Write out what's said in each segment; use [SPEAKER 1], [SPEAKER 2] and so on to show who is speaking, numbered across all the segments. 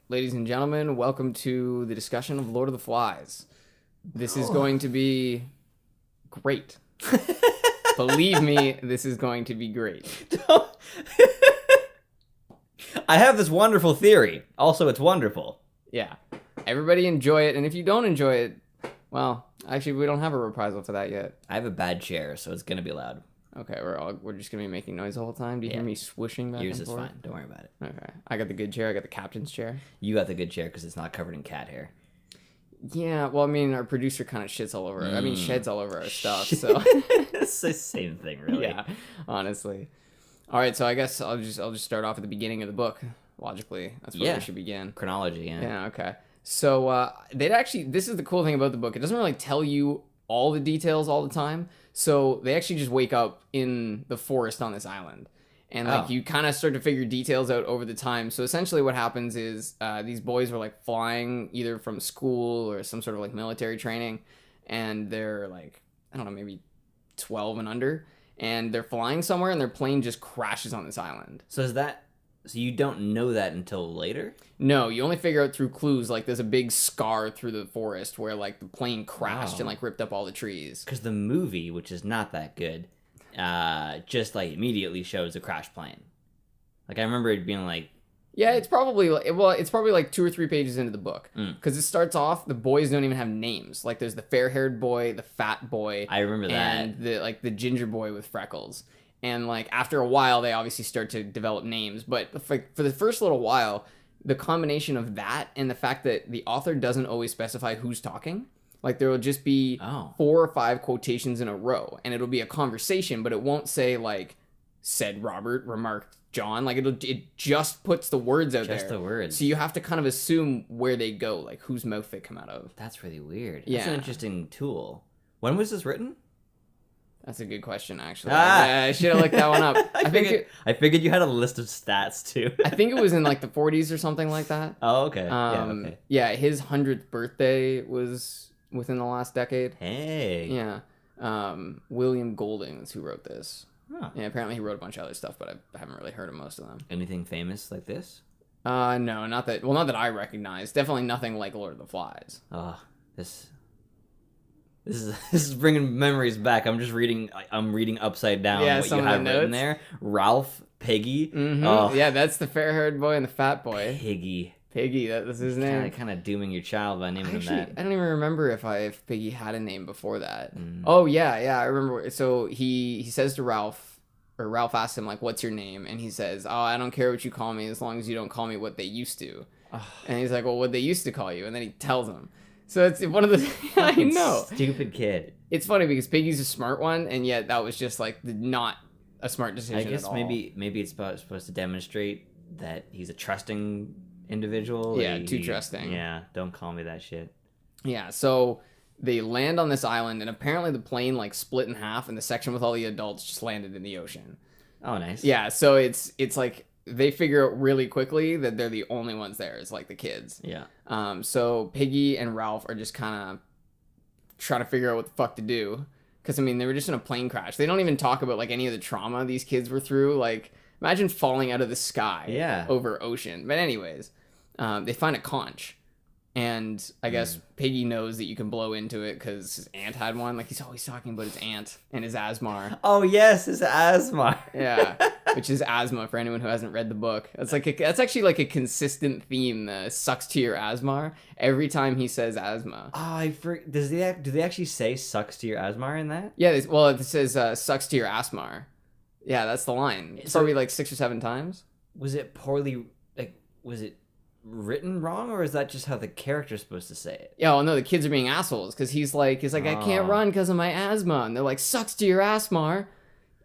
[SPEAKER 1] ladies and gentlemen, welcome to the discussion of Lord of the Flies. This is going to be great. Believe me, this is going to be great.
[SPEAKER 2] I have this wonderful theory. Also, it's wonderful.
[SPEAKER 1] Yeah. Everybody enjoy it, and if you don't enjoy it, well, actually, we don't have a reprisal for that yet.
[SPEAKER 2] I have a bad chair, so it's gonna be loud.
[SPEAKER 1] Okay, we're just gonna be making noise the whole time. Do you hear me swooshing back
[SPEAKER 2] Yours
[SPEAKER 1] and
[SPEAKER 2] is
[SPEAKER 1] forth?
[SPEAKER 2] fine. Don't worry about it.
[SPEAKER 1] Okay. I got the good chair. I got the captain's chair.
[SPEAKER 2] You got the good chair because it's not covered in cat hair.
[SPEAKER 1] Yeah, well, I mean, our producer kind of shits all over. I mean, sheds all over our stuff. So
[SPEAKER 2] It's the same thing, really.
[SPEAKER 1] yeah, honestly. All right, so I guess I'll just start off at the beginning of the book. Logically, that's where we should begin.
[SPEAKER 2] Chronology, yeah.
[SPEAKER 1] Yeah. Okay. So this is the cool thing about the book. It doesn't really tell you all the details all the time. So they actually just wake up in the forest on this island. And you kind of start to figure details out over the time. So essentially what happens is these boys were like flying either from school or some sort of like military training. And they're like, I don't know, maybe 12 and under. And they're flying somewhere and their plane just crashes on this island.
[SPEAKER 2] So you don't know that until later?
[SPEAKER 1] No, you only figure out through clues. Like there's a big scar through the forest where like the plane crashed and like ripped up all the trees.
[SPEAKER 2] Because the movie, which is not that good, just like immediately shows a crash plane. Like I remember it being like,
[SPEAKER 1] yeah, it's probably like 2 or 3 pages into the book because it starts off the boys don't even have names. Like there's the fair-haired boy, the fat boy,
[SPEAKER 2] I remember that,
[SPEAKER 1] and the ginger boy with freckles. And like after a while, they obviously start to develop names. But for the first little while, the combination of that and the fact that the author doesn't always specify who's talking. Like there will just be 4 or 5 quotations in a row, and it'll be a conversation, but it won't say like "said Robert," "remarked John." Like it just puts the words out there.
[SPEAKER 2] just the words.
[SPEAKER 1] So you have to kind of assume where they go, like whose mouth they come out of.
[SPEAKER 2] That's really weird.
[SPEAKER 1] Yeah.
[SPEAKER 2] That's an interesting tool. When was this written?
[SPEAKER 1] That's a good question, actually. Yeah, I should have looked that one up.
[SPEAKER 2] I figured you had a list of stats too.
[SPEAKER 1] I think it was in like the 40s or something like that.
[SPEAKER 2] Oh, okay. Okay.
[SPEAKER 1] Yeah, his 100th birthday was within the last decade.
[SPEAKER 2] Hey.
[SPEAKER 1] Yeah. William Golding is who wrote this.
[SPEAKER 2] Huh.
[SPEAKER 1] Yeah, apparently he wrote a bunch of other stuff, but I haven't really heard of most of them.
[SPEAKER 2] Anything famous like this?
[SPEAKER 1] No, not that I recognize. Definitely nothing like Lord of the Flies.
[SPEAKER 2] Oh, this is bringing memories back. I'm reading upside down what you have written there. Ralph, Piggy.
[SPEAKER 1] Mm-hmm.
[SPEAKER 2] Oh,
[SPEAKER 1] yeah, that's the fair-haired boy and the fat boy.
[SPEAKER 2] Piggy.
[SPEAKER 1] That's his name.
[SPEAKER 2] Kind of dooming your child by naming him that.
[SPEAKER 1] I don't even remember if Piggy had a name before that. Oh yeah, I remember. So he says to Ralph, or Ralph asks him like, "What's your name?" And he says, "Oh, I don't care what you call me as long as you don't call me what they used to." And he's like, "Well, what they used to call you?" And then he tells him. So it's one of the I know,
[SPEAKER 2] stupid kid.
[SPEAKER 1] It's funny because Piggy's a smart one, and yet that was just like not a smart decision.
[SPEAKER 2] I guess
[SPEAKER 1] at all.
[SPEAKER 2] maybe it's supposed to demonstrate that he's a trusting individual.
[SPEAKER 1] Yeah, too trusting.
[SPEAKER 2] Yeah, don't call me that shit.
[SPEAKER 1] Yeah, so they land on this island, and apparently the plane like split in half, and the section with all the adults just landed in the ocean.
[SPEAKER 2] Oh, nice.
[SPEAKER 1] Yeah, so it's like they figure out really quickly that they're the only ones there. It's like the kids.
[SPEAKER 2] Yeah.
[SPEAKER 1] So Piggy and Ralph are just kind of trying to figure out what the fuck to do. Because, I mean, they were just in a plane crash. They don't even talk about, like, any of the trauma these kids were through. Like, imagine falling out of the sky over ocean. But anyways, they find a conch. And I guess Piggy knows that you can blow into it because his aunt had one. Like, he's always talking about his aunt and his Asmar.
[SPEAKER 2] Oh, yes, his Asmar.
[SPEAKER 1] Yeah, which is asthma for anyone who hasn't read the book. That's actually like a consistent theme. The sucks to your Asmar every time he says asthma.
[SPEAKER 2] Oh, do they actually say sucks to your Asmar in that?
[SPEAKER 1] Yeah, it says sucks to your Asmar. Yeah, that's the line. It's probably like 6 or 7 times.
[SPEAKER 2] Was it was it written wrong, or is that just how the character's supposed to say it?
[SPEAKER 1] Yeah, well, no, the kids are being assholes because he's like I can't run because of my asthma, and they're like sucks to your Asmar.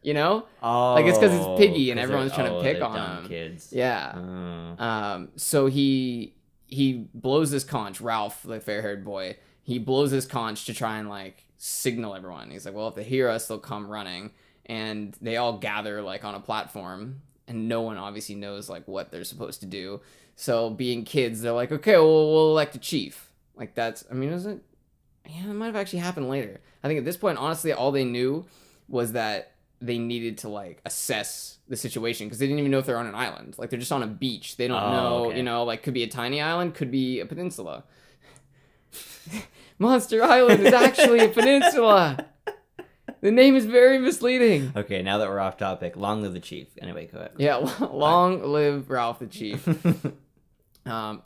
[SPEAKER 1] You know?
[SPEAKER 2] Oh,
[SPEAKER 1] like it's because it's Piggy and everyone's trying to pick on him.
[SPEAKER 2] Kids.
[SPEAKER 1] Yeah. So he blows this conch. Ralph, the fair-haired boy, he blows his conch to try and like signal everyone. He's like, well, if they hear us, they'll come running, and they all gather like on a platform, and no one obviously knows like what they're supposed to do. So being kids, they're like, okay, well, we'll elect a chief. Like is it? Yeah, it might have actually happened later. I think at this point, honestly, all they knew was that they needed to like assess the situation because they didn't even know if they're on an island. Like they're just on a beach. They don't know,
[SPEAKER 2] okay.
[SPEAKER 1] you know, like could be a tiny island, could be a peninsula. Monster Island is actually a peninsula. The name is very misleading.
[SPEAKER 2] Okay, now that we're off topic, long live the chief. Anyway, go ahead.
[SPEAKER 1] Yeah, long live Ralph the Chief.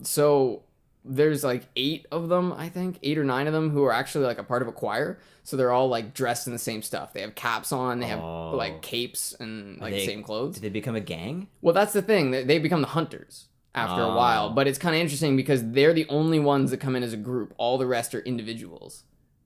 [SPEAKER 1] So there's like 8 of them, I think, 8 or 9 of them who are actually like a part of a choir. So they're all like dressed in the same stuff. They have caps on, they have like capes and like the same clothes.
[SPEAKER 2] Did they become a gang?
[SPEAKER 1] Well, that's the thing. They become the hunters after a while. But it's kind of interesting because they're the only ones that come in as a group. All the rest are individuals.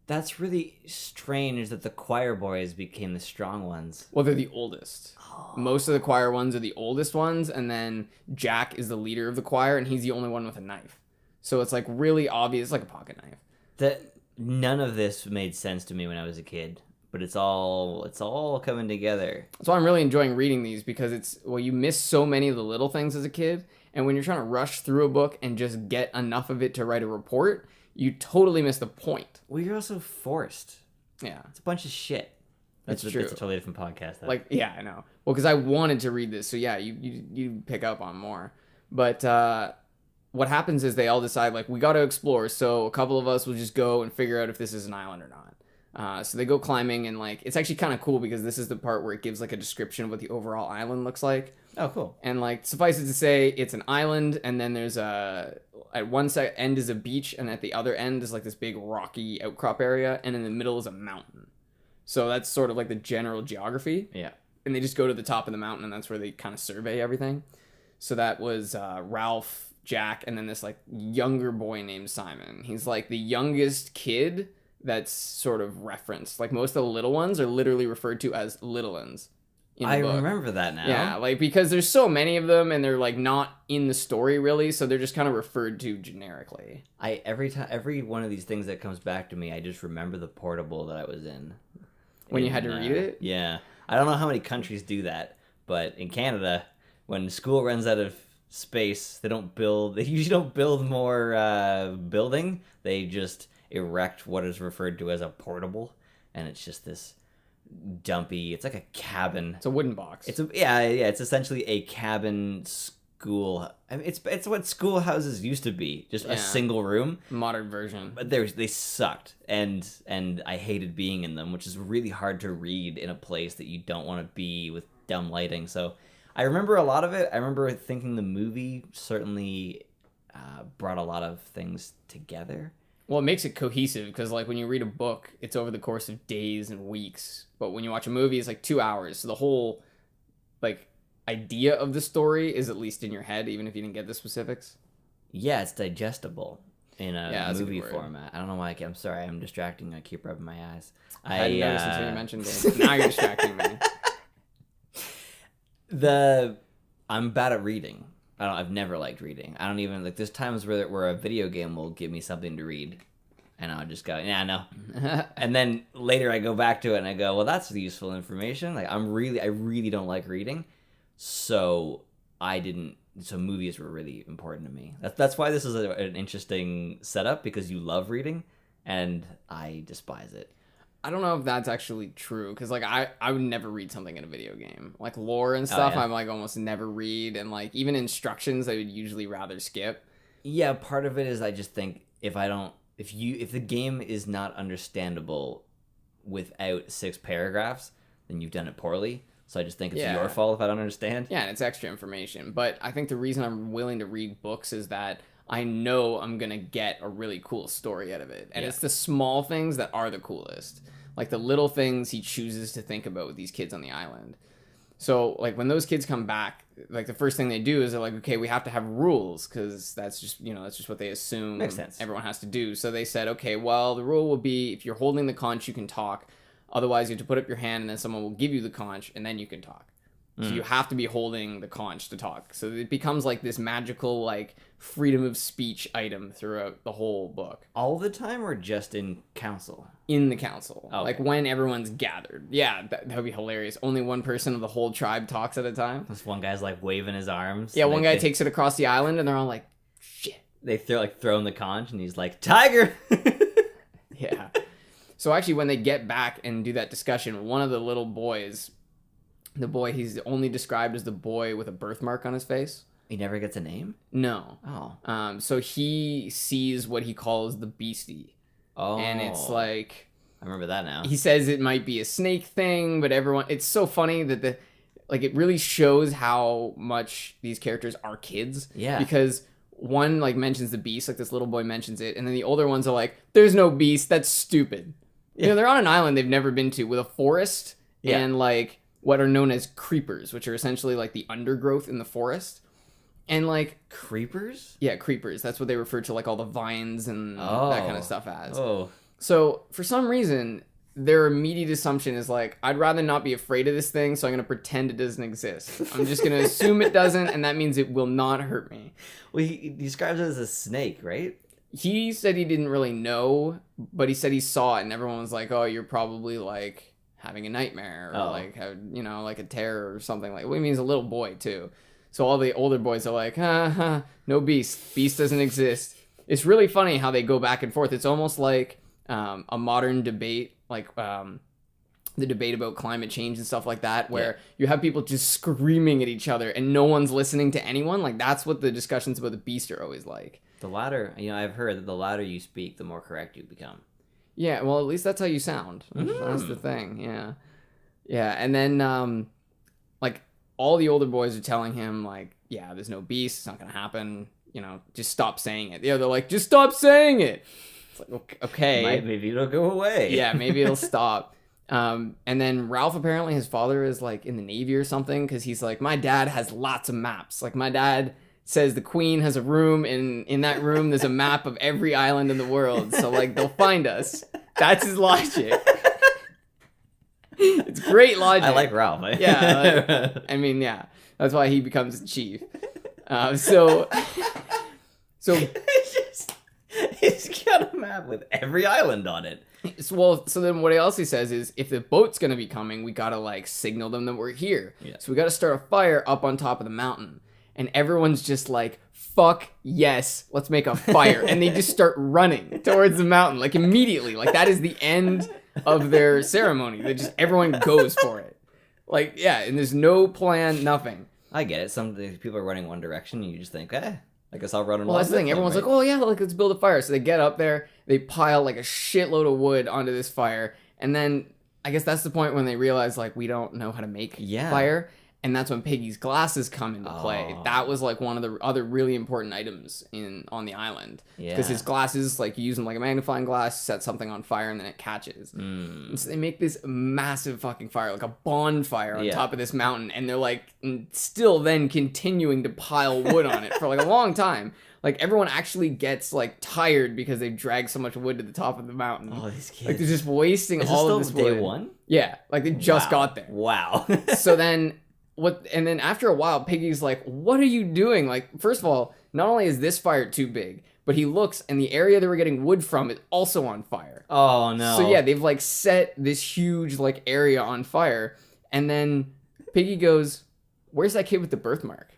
[SPEAKER 2] That's really strange that the choir boys became the strong ones.
[SPEAKER 1] Well, they're the oldest. Most of the choir ones are the oldest ones, and then Jack is the leader of the choir, and he's the only one with a knife. So it's like really obvious, like a pocket knife.
[SPEAKER 2] None of this made sense to me when I was a kid, but it's all coming together.
[SPEAKER 1] So I'm really enjoying reading these because you miss so many of the little things as a kid, and when you're trying to rush through a book and just get enough of it to write a report, you totally miss the point.
[SPEAKER 2] Well, you're also forced.
[SPEAKER 1] Yeah.
[SPEAKER 2] It's a bunch of shit. That's
[SPEAKER 1] true.
[SPEAKER 2] That's a totally different podcast, though.
[SPEAKER 1] Like, yeah, I know. Well, because I wanted to read this, so yeah, you pick up on more. But what happens is they all decide, like, we got to explore, so a couple of us will just go and figure out if this is an island or not. So they go climbing, and, like, it's actually kind of cool because this is the part where it gives, like, a description of what the overall island looks like.
[SPEAKER 2] Oh, cool.
[SPEAKER 1] And, like, suffice it to say, it's an island, and then there's at one end is a beach, and at the other end is, like, this big rocky outcrop area, and in the middle is a mountain. So that's sort of, like, the general geography.
[SPEAKER 2] Yeah.
[SPEAKER 1] And they just go to the top of the mountain, and that's where they kind of survey everything. So that was Ralph, Jack, and then this, like, younger boy named Simon. He's, like, the youngest kid that's sort of referenced. Like, most of the little ones are literally referred to as little uns.
[SPEAKER 2] I remember that now.
[SPEAKER 1] Yeah, like, because there's so many of them, and they're, like, not in the story, really, so they're just kind of referred to generically.
[SPEAKER 2] Every one of these things that comes back to me, I just remember the portable that I was in.
[SPEAKER 1] When you had to read it?
[SPEAKER 2] Yeah. I don't know how many countries do that, but in Canada, when school runs out of space, they usually don't build more building. They just erect what is referred to as a portable, and it's just this dumpy, it's like a cabin.
[SPEAKER 1] It's a wooden box.
[SPEAKER 2] It's essentially a cabin school. I mean, it's what schoolhouses used to be, just a single room.
[SPEAKER 1] Modern version.
[SPEAKER 2] But they sucked, and I hated being in them, which is really hard to read in a place that you don't want to be with dumb lighting. So I remember a lot of it. I remember thinking the movie certainly brought a lot of things together.
[SPEAKER 1] Well, it makes it cohesive because, like, when you read a book, it's over the course of days and weeks. But when you watch a movie, it's like 2 hours. So the whole, like, idea of the story is at least in your head, even if you didn't get the specifics.
[SPEAKER 2] Yeah, it's digestible in a movie
[SPEAKER 1] a
[SPEAKER 2] format. I don't know why I'm sorry, I'm distracting. I keep rubbing my eyes.
[SPEAKER 1] I hadn't noticed until you mentioned it. Now you're distracting me.
[SPEAKER 2] I'm bad at reading. I've never liked reading. I don't even, like, there's times where a video game will give me something to read, and I'll just go, yeah, no. And then later I go back to it and I go, well, that's useful information. Like, I really don't like reading, so movies were really important to me. That's why this is an interesting setup, because you love reading, and I despise it.
[SPEAKER 1] I don't know if that's actually true, because, like, I would never read something in a video game. Like, lore and stuff, I'm, like, almost never read, and, like, even instructions I would usually rather skip.
[SPEAKER 2] Yeah, part of it is I just think if the game is not understandable without 6 paragraphs, then you've done it poorly. So I just think it's your fault if I don't understand.
[SPEAKER 1] Yeah, and it's extra information. But I think the reason I'm willing to read books is that I know I'm going to get a really cool story out of it. And it's the small things that are the coolest. Like the little things he chooses to think about with these kids on the island. So, like, when those kids come back, like, the first thing they do is they're like, okay, we have to have rules, because that's just what they assume
[SPEAKER 2] Makes sense.
[SPEAKER 1] Everyone has to do. So they said, okay, well, the rule will be if you're holding the conch, you can talk. Otherwise, you have to put up your hand, and then someone will give you the conch, and then you can talk. So you have to be holding the conch to talk. So it becomes like this magical, like, freedom of speech item throughout the whole book.
[SPEAKER 2] All the time, or just in council?
[SPEAKER 1] In the council.
[SPEAKER 2] Okay.
[SPEAKER 1] Like, when everyone's gathered. Yeah, that would be hilarious. Only one person of the whole tribe talks at a time.
[SPEAKER 2] This one guy's, like, waving his arms.
[SPEAKER 1] Yeah, one guy takes it across the island, and they're all like, shit.
[SPEAKER 2] They throw in the conch, and he's like, tiger!
[SPEAKER 1] Yeah. So actually, when they get back and do that discussion, one of the little boys The boy, he's only described as the boy with a birthmark on his face.
[SPEAKER 2] He never gets a name?
[SPEAKER 1] No.
[SPEAKER 2] Oh.
[SPEAKER 1] So he sees what he calls the beastie.
[SPEAKER 2] Oh.
[SPEAKER 1] And it's like...
[SPEAKER 2] I remember that now.
[SPEAKER 1] He says it might be a snake thing, but everyone... It's so funny that it really shows how much these characters are kids.
[SPEAKER 2] Yeah.
[SPEAKER 1] Because one, mentions the beast, this little boy mentions it, and then the older ones are like, there's no beast, that's stupid. Yeah. They're on an island they've never been to with a forest and, what are known as creepers, which are essentially, the undergrowth in the forest. And,
[SPEAKER 2] Creepers?
[SPEAKER 1] Yeah, creepers. That's what they refer to, all the vines and that kind of stuff as.
[SPEAKER 2] Oh.
[SPEAKER 1] So, for some reason, their immediate assumption is, I'd rather not be afraid of this thing, so I'm going to pretend it doesn't exist. I'm just going to assume it doesn't, and that means it will not hurt me.
[SPEAKER 2] Well, he describes it as a snake, right?
[SPEAKER 1] He said he didn't really know, but he said he saw it, and everyone was like, oh, you're probably, having a nightmare, or, a terror or something. Well, he means a little boy, too. So all the older boys are like, no beast. Beast doesn't exist. It's really funny how they go back and forth. It's almost like a modern debate, the debate about climate change and stuff like that, where you have people just screaming at each other and no one's listening to anyone. That's what the discussions about the beast are always like.
[SPEAKER 2] The louder, I've heard that the louder you speak, the more correct you become.
[SPEAKER 1] Yeah, well, at least that's how you sound. That's the thing, yeah. Yeah, and then, all the older boys are telling him, yeah, there's no beast, it's not gonna happen, just stop saying it. Yeah, they're like, just stop saying it! It's like, okay.
[SPEAKER 2] Maybe it'll go away.
[SPEAKER 1] Yeah, maybe it'll stop. And then Ralph, apparently his father is, in the Navy or something, because he's like, my dad has lots of maps. My dad says the Queen has a room, and in that room there's a map of every island in the world, so, they'll find us. That's his logic. It's great logic.
[SPEAKER 2] I like Ralph.
[SPEAKER 1] Yeah. Yeah. That's why he becomes the chief. So
[SPEAKER 2] he's got a map with every island on it.
[SPEAKER 1] So then what else he says is, if the boat's gonna be coming, we gotta signal them that we're here.
[SPEAKER 2] Yeah.
[SPEAKER 1] So we gotta start a fire up on top of the mountain. And everyone's just like, fuck yes, let's make a fire. And they just start running towards the mountain, immediately. That is the end of their ceremony. Everyone goes for it. And there's no plan, nothing.
[SPEAKER 2] I get it. Some people are running one direction, and you just think, I guess I'll run in
[SPEAKER 1] Well, that's the thing. Everyone's like, oh yeah, let's build a fire. So they get up there, they pile a shitload of wood onto this fire, and then I guess that's the point when they realize we don't know how to make fire. And that's when Piggy's glasses come into play. That was one of the other really important items on the island.
[SPEAKER 2] Yeah.
[SPEAKER 1] Because his glasses, you use them like a magnifying glass, set something on fire, and then it catches. And so they make this massive fucking fire, a bonfire on top of this mountain. And they're still then continuing to pile wood on it for a long time. Everyone actually gets tired because they've dragged so much wood to the top of the mountain.
[SPEAKER 2] Oh, these kids.
[SPEAKER 1] They're just wasting all of this wood.
[SPEAKER 2] Day one?
[SPEAKER 1] Yeah, they just got there.
[SPEAKER 2] Wow.
[SPEAKER 1] So then... And then after a while, Piggy's like, what are you doing? First of all, not only is this fire too big, but he looks, and the area that we're getting wood from is also on fire.
[SPEAKER 2] Oh, no.
[SPEAKER 1] So yeah, they've set this huge area on fire, and then Piggy goes, where's that kid with the birthmark?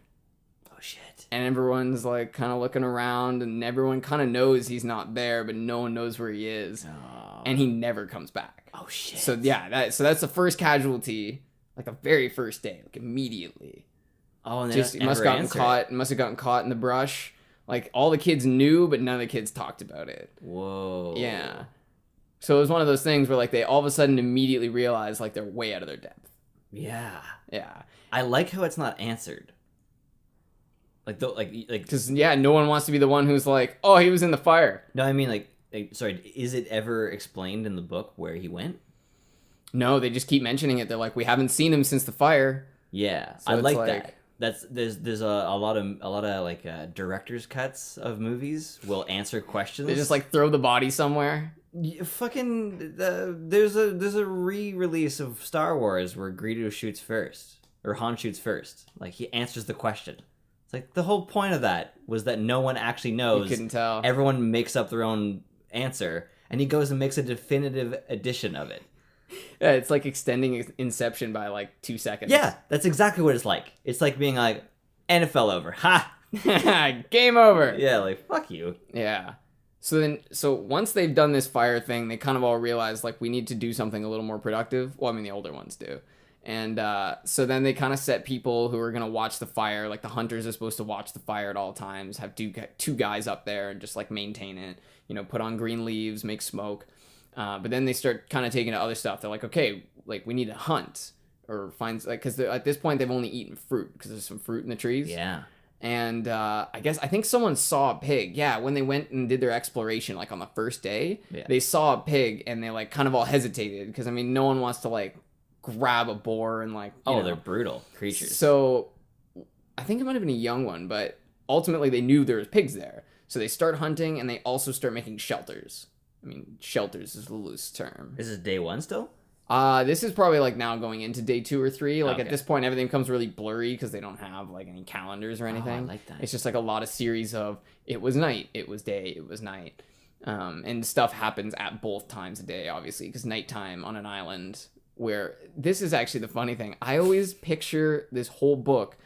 [SPEAKER 2] Oh, shit.
[SPEAKER 1] And everyone's kind of looking around, and everyone kind of knows he's not there, but no one knows where he is.
[SPEAKER 2] Oh.
[SPEAKER 1] And he never comes back.
[SPEAKER 2] Oh, shit.
[SPEAKER 1] So yeah, so that's the first casualty. The very first day, immediately.
[SPEAKER 2] Oh, and
[SPEAKER 1] just must have gotten caught in the brush. All the kids knew, but none of the kids talked about it.
[SPEAKER 2] Whoa.
[SPEAKER 1] Yeah. So it was one of those things where they all of a sudden immediately realize they're way out of their depth.
[SPEAKER 2] Yeah.
[SPEAKER 1] Yeah.
[SPEAKER 2] I like how it's not answered.
[SPEAKER 1] Because no one wants to be the one who's oh, he was in the fire.
[SPEAKER 2] No, I mean sorry, is it ever explained in the book where he went?
[SPEAKER 1] No, they just keep mentioning it. They're we haven't seen him since the fire.
[SPEAKER 2] Yeah, so I like that. There's a lot of director's cuts of movies will answer questions.
[SPEAKER 1] They just throw the body somewhere.
[SPEAKER 2] There's a re-release of Star Wars where Greedo shoots first, or Han shoots first. He answers the question. It's the whole point of that was that no one actually knows.
[SPEAKER 1] You couldn't tell.
[SPEAKER 2] Everyone makes up their own answer, and he goes and makes a definitive edition of it.
[SPEAKER 1] Yeah, it's extending Inception by 2 seconds.
[SPEAKER 2] Yeah, that's exactly what it's like. It's being and it fell over. Ha!
[SPEAKER 1] Game over.
[SPEAKER 2] Yeah, fuck you.
[SPEAKER 1] Yeah. So once they've done this fire thing, they kind of all realize we need to do something a little more productive. Well, I mean the older ones do. And so then they kind of set people who are going to watch the fire. Like the hunters are supposed to watch the fire at all times, have two guys up there and just like maintain it, put on green leaves, make smoke. But then they start kind of taking to other stuff. They're like, okay, like we need to hunt or find, like, because at this point they've only eaten fruit because there's some fruit in the trees.
[SPEAKER 2] Yeah.
[SPEAKER 1] And I think someone saw a pig. Yeah, when they went and did their exploration, like on the first day, they saw a pig and they like kind of all hesitated because no one wants to like grab a boar and like.
[SPEAKER 2] They're brutal creatures.
[SPEAKER 1] So I think it might have been a young one, but ultimately they knew there was pigs there. So they start hunting and they also start making shelters. Shelters is a loose term.
[SPEAKER 2] This is day 1 still?
[SPEAKER 1] This is probably like now going into day 2 or 3. Like at this point, everything becomes really blurry because they don't have like any calendars or anything.
[SPEAKER 2] I like that.
[SPEAKER 1] It's just like a lot of series of it was night, it was day, it was night. And stuff happens at both times of day, obviously, because nighttime on an island where this is actually the funny thing. I always picture this whole book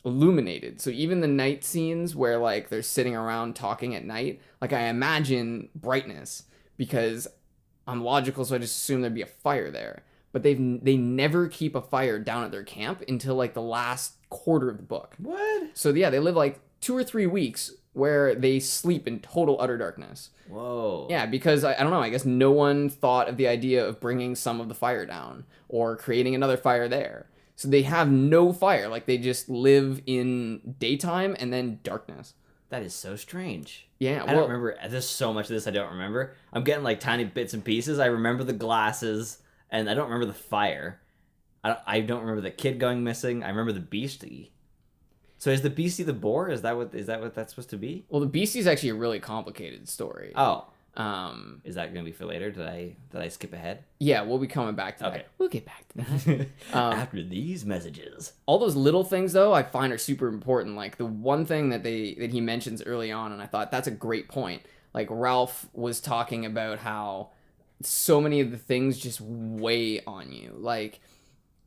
[SPEAKER 1] illuminated. So even the night scenes where like they're sitting around talking at night, like I imagine brightness because I'm logical, so I just assume there'd be a fire there. But they never keep a fire down at their camp until like the last quarter of the book.
[SPEAKER 2] What?
[SPEAKER 1] So yeah, they live like 2 or 3 weeks where they sleep in total utter darkness.
[SPEAKER 2] Whoa.
[SPEAKER 1] Yeah, because I don't know, I guess no one thought of the idea of bringing some of the fire down or creating another fire there. So they have no fire, like they just live in daytime and then darkness.
[SPEAKER 2] That is so strange.
[SPEAKER 1] Yeah,
[SPEAKER 2] I don't remember. There's so much of this I don't remember. I'm getting like tiny bits and pieces. I remember the glasses, and I don't remember the fire. I don't remember the kid going missing. I remember the beastie. So is the beastie the boar? Is that what that's supposed to be?
[SPEAKER 1] Well, the beastie is actually a really complicated story.
[SPEAKER 2] Oh. Is that going to be for later? Did I skip ahead?
[SPEAKER 1] Yeah, we'll be coming back to that.
[SPEAKER 2] Okay.
[SPEAKER 1] We'll get back to that.
[SPEAKER 2] After these messages.
[SPEAKER 1] All those little things, though, I find are super important. Like, the one thing that he mentions early on, and I thought that's a great point. Like, Ralph was talking about how so many of the things just weigh on you. Like,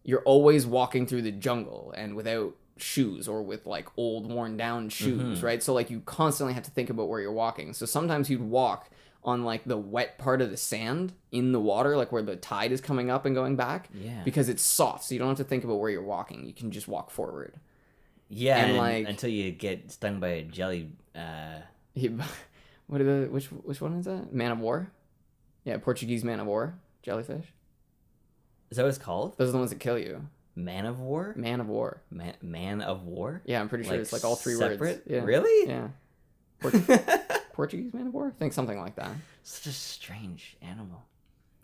[SPEAKER 1] you're always walking through the jungle and without shoes or with, like, old, worn-down shoes, right? So, like, you constantly have to think about where you're walking. So sometimes you'd walk on like the wet part of the sand in the water, like where the tide is coming up and going back, because it's soft, so you don't have to think about where you're walking. You can just walk forward.
[SPEAKER 2] Yeah, and like until you get stung by a jelly.
[SPEAKER 1] Which one is that? Man of war? Yeah, Portuguese man of war, jellyfish.
[SPEAKER 2] Is that what it's called?
[SPEAKER 1] Those are the ones that kill you.
[SPEAKER 2] Man of war.
[SPEAKER 1] Man of war.
[SPEAKER 2] Man of war.
[SPEAKER 1] Yeah, I'm pretty sure it's like all 3
[SPEAKER 2] separate?
[SPEAKER 1] words. Yeah.
[SPEAKER 2] Really?
[SPEAKER 1] Yeah. Portuguese man of war? I think something like that.
[SPEAKER 2] Such a strange animal.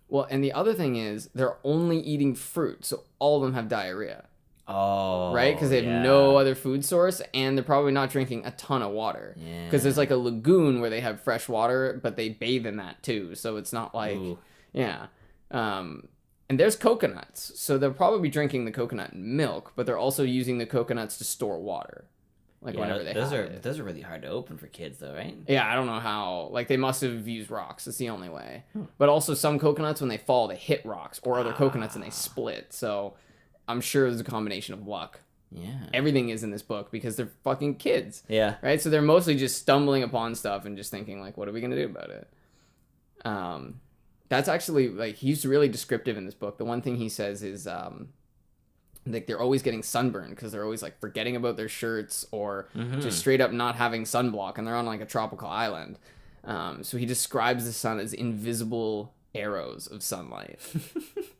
[SPEAKER 1] Well, and the other thing is they're only eating fruit, so all of them have diarrhea.
[SPEAKER 2] Oh,
[SPEAKER 1] right? Because they have no other food source, and they're probably not drinking a ton of water.
[SPEAKER 2] Yeah.
[SPEAKER 1] Because there's like a lagoon where they have fresh water, but they bathe in that too, so it's not like, yeah. And there's coconuts, so they'll probably be drinking the coconut milk, but they're also using the coconuts to store water. Like whenever they have it.
[SPEAKER 2] Those are really hard to open for kids, though, right?
[SPEAKER 1] Yeah, I don't know how. Like, they must have used rocks. It's the only way. But also, some coconuts, when they fall, they hit rocks or other coconuts and they split. So I'm sure there's a combination of luck.
[SPEAKER 2] Yeah.
[SPEAKER 1] Everything is in this book because they're fucking kids.
[SPEAKER 2] Yeah.
[SPEAKER 1] Right? So they're mostly just stumbling upon stuff and just thinking, like, what are we going to do about it? That's actually, like, he's really descriptive in this book. The one thing he says is, like, they're always getting sunburned because they're always like forgetting about their shirts or just straight up not having sunblock, and they're on like a tropical island. So he describes the sun as invisible arrows of sunlight.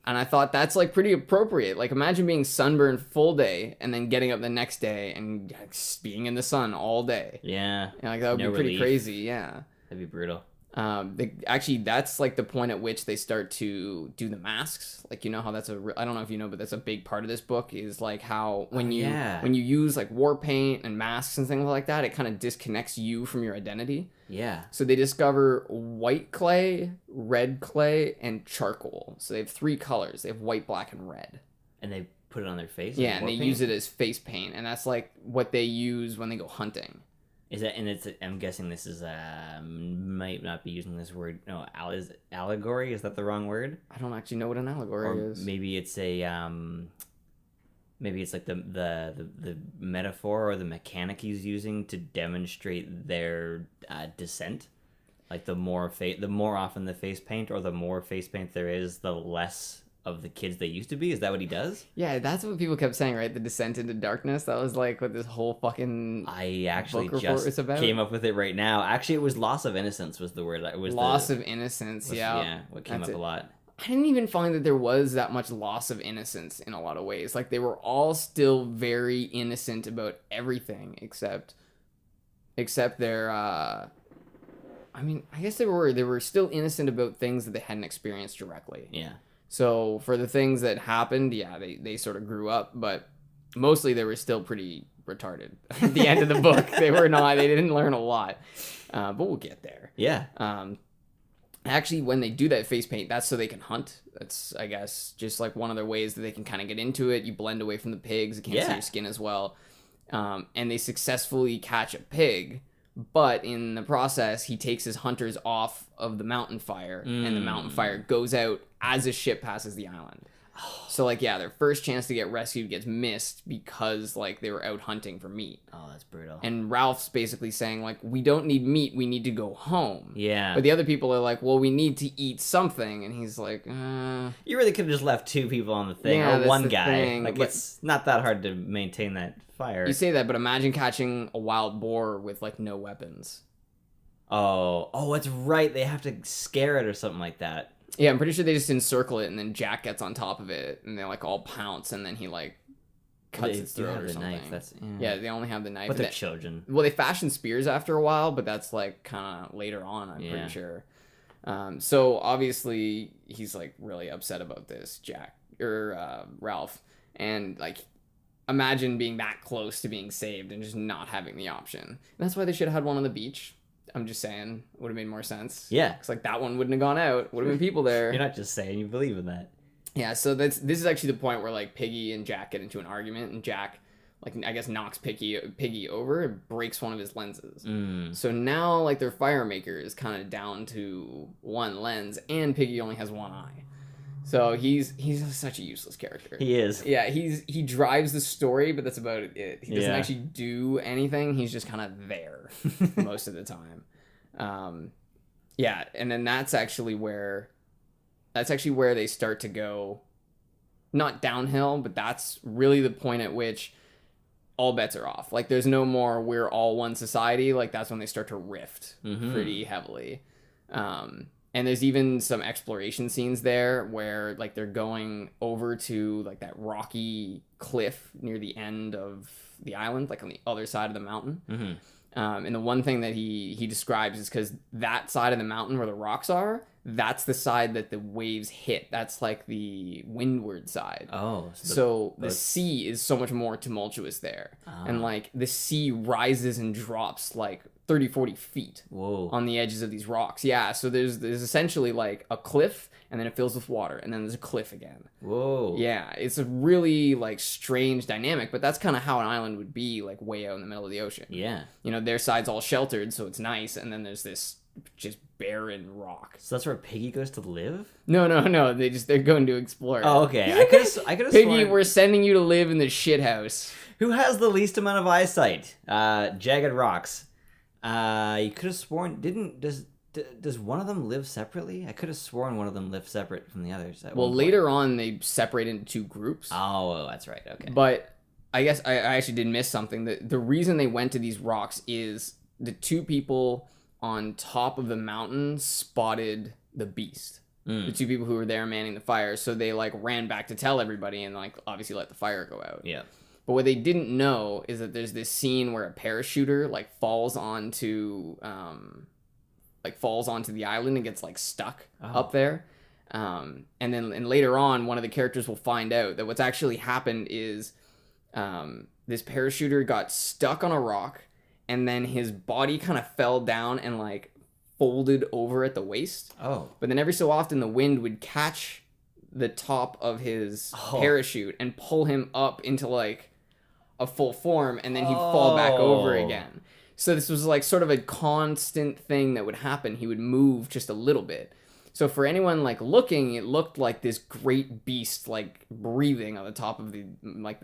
[SPEAKER 1] And I thought that's like pretty appropriate. Like, imagine being sunburned full day and then getting up the next day and being in the sun all day.
[SPEAKER 2] Yeah.
[SPEAKER 1] And, like, that would be pretty crazy. Yeah.
[SPEAKER 2] That'd be brutal.
[SPEAKER 1] Actually, that's like the point at which they start to do the masks. Like, you know how that's I don't know if you know, but that's a big part of this book is like how when you use like war paint and masks and things like that, it kind of disconnects you from your identity.
[SPEAKER 2] Yeah.
[SPEAKER 1] So they discover white clay, red clay, and charcoal. So they have 3 colors. They have white, black, and red.
[SPEAKER 2] And they put it on their face?
[SPEAKER 1] Yeah, and they use it as face paint. And that's like what they use when they go hunting.
[SPEAKER 2] Is that, and it's, I'm guessing this is, might not be using this word, no, is allegory? Is that the wrong word?
[SPEAKER 1] I don't actually know what an allegory
[SPEAKER 2] or
[SPEAKER 1] is.
[SPEAKER 2] Maybe it's maybe it's like the metaphor or the mechanic he's using to demonstrate their descent. Like the more often the face paint or the more face paint there is, the less of the kids they used to be. Is that what he does?
[SPEAKER 1] Yeah, that's what people kept saying, right? The descent into darkness. That was like what this whole fucking
[SPEAKER 2] I actually
[SPEAKER 1] book report
[SPEAKER 2] just
[SPEAKER 1] is about.
[SPEAKER 2] came up with it right now. Actually, it was loss of innocence was the word. It was
[SPEAKER 1] Loss of innocence. Yeah,
[SPEAKER 2] yeah, what came
[SPEAKER 1] That's
[SPEAKER 2] up
[SPEAKER 1] it.
[SPEAKER 2] a lot.
[SPEAKER 1] I didn't even find that there was that much loss of innocence in a lot of ways. Like they were all still very innocent about everything except their I mean, I guess they were still innocent about things that they hadn't experienced directly.
[SPEAKER 2] Yeah.
[SPEAKER 1] So for the things that happened, yeah, they sort of grew up, but mostly they were still pretty retarded at the end of the book. They didn't learn a lot. But we'll get there.
[SPEAKER 2] Yeah.
[SPEAKER 1] Actually, when they do that face paint, that's so they can hunt. That's, I guess, just like one of their ways that they can kind of get into it. You blend away from the pigs. It can't see your skin as well. And they successfully catch a pig, but in the process, he takes his hunters off of the mountain fire, and the mountain fire goes out as a ship passes the island. So, like, yeah, their first chance to get rescued gets missed because, like, they were out hunting for meat.
[SPEAKER 2] Oh, that's brutal.
[SPEAKER 1] And Ralph's basically saying, like, we don't need meat, we need to go home.
[SPEAKER 2] Yeah.
[SPEAKER 1] But the other people are like, well, we need to eat something. And he's like,
[SPEAKER 2] You really could have just left 2 people on the thing,
[SPEAKER 1] Yeah,
[SPEAKER 2] or
[SPEAKER 1] that's
[SPEAKER 2] one
[SPEAKER 1] the
[SPEAKER 2] guy.
[SPEAKER 1] thing,
[SPEAKER 2] Like,
[SPEAKER 1] but-
[SPEAKER 2] it's not that hard to maintain that fire.
[SPEAKER 1] You say that, but imagine catching a wild boar with, like, no weapons.
[SPEAKER 2] Oh, that's right. They have to scare it or something like that.
[SPEAKER 1] Yeah, I'm pretty sure they just encircle it, and then Jack gets on top of it, and they, like, all pounce, and then he, like, cuts
[SPEAKER 2] They
[SPEAKER 1] its
[SPEAKER 2] do
[SPEAKER 1] throat
[SPEAKER 2] have
[SPEAKER 1] or
[SPEAKER 2] the
[SPEAKER 1] something.
[SPEAKER 2] knife, that's-
[SPEAKER 1] Yeah, they only have the knife.
[SPEAKER 2] But they're
[SPEAKER 1] That-
[SPEAKER 2] children.
[SPEAKER 1] Well, they fashion spears after a while, but that's, like, kind of later on, I'm
[SPEAKER 2] Yeah.
[SPEAKER 1] pretty sure. So, obviously, he's, like, really upset about this, Ralph. And, like, imagine being that close to being saved and just not having the option. And that's why they should have had one on the beach. I'm just saying. Would have made more sense.
[SPEAKER 2] Yeah.
[SPEAKER 1] Because, like, that one wouldn't have gone out. Would have been people there.
[SPEAKER 2] You're not just saying, you believe in that.
[SPEAKER 1] Yeah, so this is actually the point where, like, Piggy and Jack get into an argument, and Jack, like, I guess knocks Piggy over and breaks one of his lenses. So now, like, their fire maker is kind of down to one lens, and Piggy only has one eye. So he's such a useless character.
[SPEAKER 2] He is.
[SPEAKER 1] Yeah, he drives the story, but that's about it. He doesn't
[SPEAKER 2] Yeah.
[SPEAKER 1] actually do anything. He's just kind of there most of the time. Yeah, and then that's actually where they start to go, not downhill, but that's really the point at which all bets are off. Like, there's no more we're all one society. Like, that's when they start to rift pretty heavily. And there's even some exploration scenes there where, like, they're going over to, like, that rocky cliff near the end of the island, like on the other side of the mountain. And the one thing that he describes is because that side of the mountain where the rocks are, that's the side that the waves hit. That's like the windward side.
[SPEAKER 2] Oh.
[SPEAKER 1] So the sea is so much more tumultuous there. And, like, the sea rises and drops, like, 30, 40 feet
[SPEAKER 2] Whoa.
[SPEAKER 1] on the edges of these rocks. Yeah, so there's essentially, like, a cliff, and then it fills with water, and then there's a cliff again.
[SPEAKER 2] Whoa.
[SPEAKER 1] Yeah, it's a really, like, strange dynamic, but that's kind of how an island would be, like, way out in the middle of the ocean.
[SPEAKER 2] Yeah.
[SPEAKER 1] You know, their side's all sheltered, so it's nice, and then there's this just barren rock.
[SPEAKER 2] So that's where Piggy goes to live?
[SPEAKER 1] No, they're going to explore.
[SPEAKER 2] Oh, okay. I could have
[SPEAKER 1] Piggy,
[SPEAKER 2] sworn...
[SPEAKER 1] we're sending you to live in the shit house.
[SPEAKER 2] Who has the least amount of eyesight? Jagged Rocks. You could have sworn... Does one of them live separately? I could have sworn one of them lived separate from the others.
[SPEAKER 1] Well, later on, they separate into 2 groups.
[SPEAKER 2] Oh, that's right. Okay.
[SPEAKER 1] But I guess I actually did miss something. The reason they went to these rocks is the 2 people on top of the mountain spotted the beast. The 2 people who were there manning the fire. So they, like, ran back to tell everybody and, like, obviously let the fire go out.
[SPEAKER 2] Yeah.
[SPEAKER 1] But what they didn't know is that there's this scene where a parachuter, like, falls onto the island and gets, like, stuck up there. And later on, one of the characters will find out that what's actually happened is this parachuter got stuck on a rock, and then his body kind of fell down and, like, folded over at the waist.
[SPEAKER 2] Oh.
[SPEAKER 1] But then every so often the wind would catch the top of his parachute and pull him up into, like, a full form, and then he'd fall back over again. So this was, like, sort of a constant thing that would happen. He would move just a little bit. So for anyone, like, looking, it looked like this great beast, like, breathing on the top of the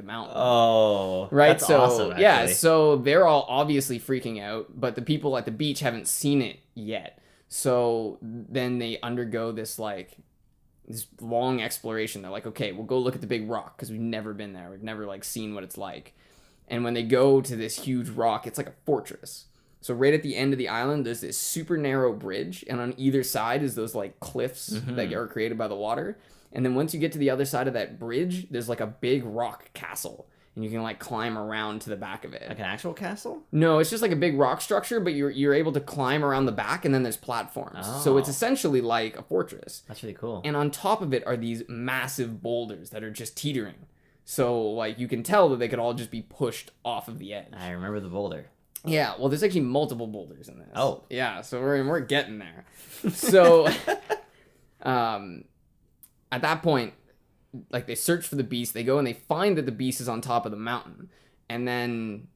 [SPEAKER 1] mountain.
[SPEAKER 2] Oh.
[SPEAKER 1] Right?
[SPEAKER 2] That's
[SPEAKER 1] so
[SPEAKER 2] awesome, actually.
[SPEAKER 1] yeah, so they're all obviously freaking out, but the people at the beach haven't seen it yet. So then they undergo this, like, this long exploration. They're like, okay, we'll go look at the big rock because we've never been there. We've never like seen what it's like. And when they go to this huge rock, it's like a fortress. So right at the end of the island, there's this super narrow bridge, and on either side is those like cliffs that are created by the water. And then once you get to the other side of that bridge, there's like a big rock castle. And you can like climb around to the back of it.
[SPEAKER 2] Like an actual castle?
[SPEAKER 1] No, it's just like a big rock structure, but you're able to climb around the back, and then there's platforms.
[SPEAKER 2] Oh.
[SPEAKER 1] So it's essentially like a fortress.
[SPEAKER 2] That's really cool.
[SPEAKER 1] And on top of it are these massive boulders that are just teetering. So like you can tell that they could all just be pushed off of the edge.
[SPEAKER 2] I remember the boulder.
[SPEAKER 1] Yeah, well, there's actually multiple boulders in this.
[SPEAKER 2] Oh.
[SPEAKER 1] Yeah, so we're getting there. So at that point, like they search for the beast, they go and they find that the beast is on top of the mountain, and then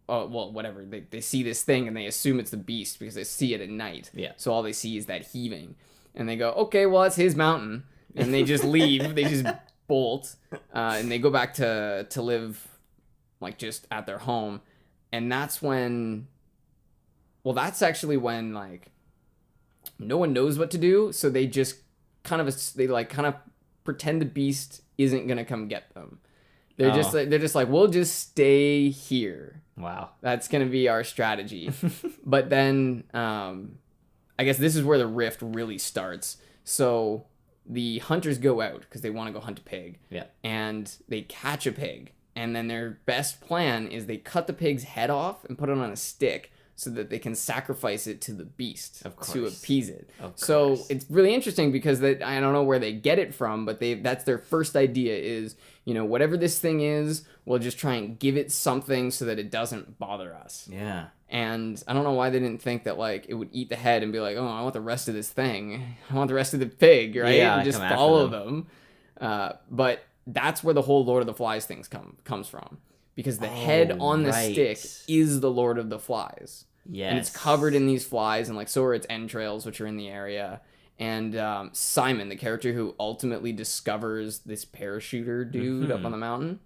[SPEAKER 1] whatever, they see this thing and they assume it's the beast because they see it at night.
[SPEAKER 2] Yeah,
[SPEAKER 1] so all they see is that heaving, and they go, okay, well, it's his mountain, and they just leave. They just bolt, and they go back to live like just at their home. And that's actually when like no one knows what to do, so they just kind of pretend the beast isn't gonna come get them. They're just like, we'll just stay here.
[SPEAKER 2] Wow,
[SPEAKER 1] that's gonna be our strategy. But then I guess this is where the rift really starts. So the hunters go out because they want to go hunt a pig.
[SPEAKER 2] Yeah, and
[SPEAKER 1] they catch a pig, and then their best plan is they cut the pig's head off and put it on a stick so that they can sacrifice it to the beast to appease it. So it's really interesting because I don't know where they get it from, but that's their first idea is, whatever this thing is, we'll just try and give it something so that it doesn't bother us.
[SPEAKER 2] Yeah.
[SPEAKER 1] And I don't know why they didn't think that like it would eat the head and be like, oh, I want the rest of this thing. I want the rest of the pig, right?
[SPEAKER 2] Yeah,
[SPEAKER 1] and just follow them. But that's where the whole Lord of the Flies thing comes from. Because the head on the stick is the Lord of the Flies.
[SPEAKER 2] Yes.
[SPEAKER 1] And it's covered in these flies, and like so are its entrails, which are in the area. And Simon, the character who ultimately discovers this parachuter dude up on the mountain,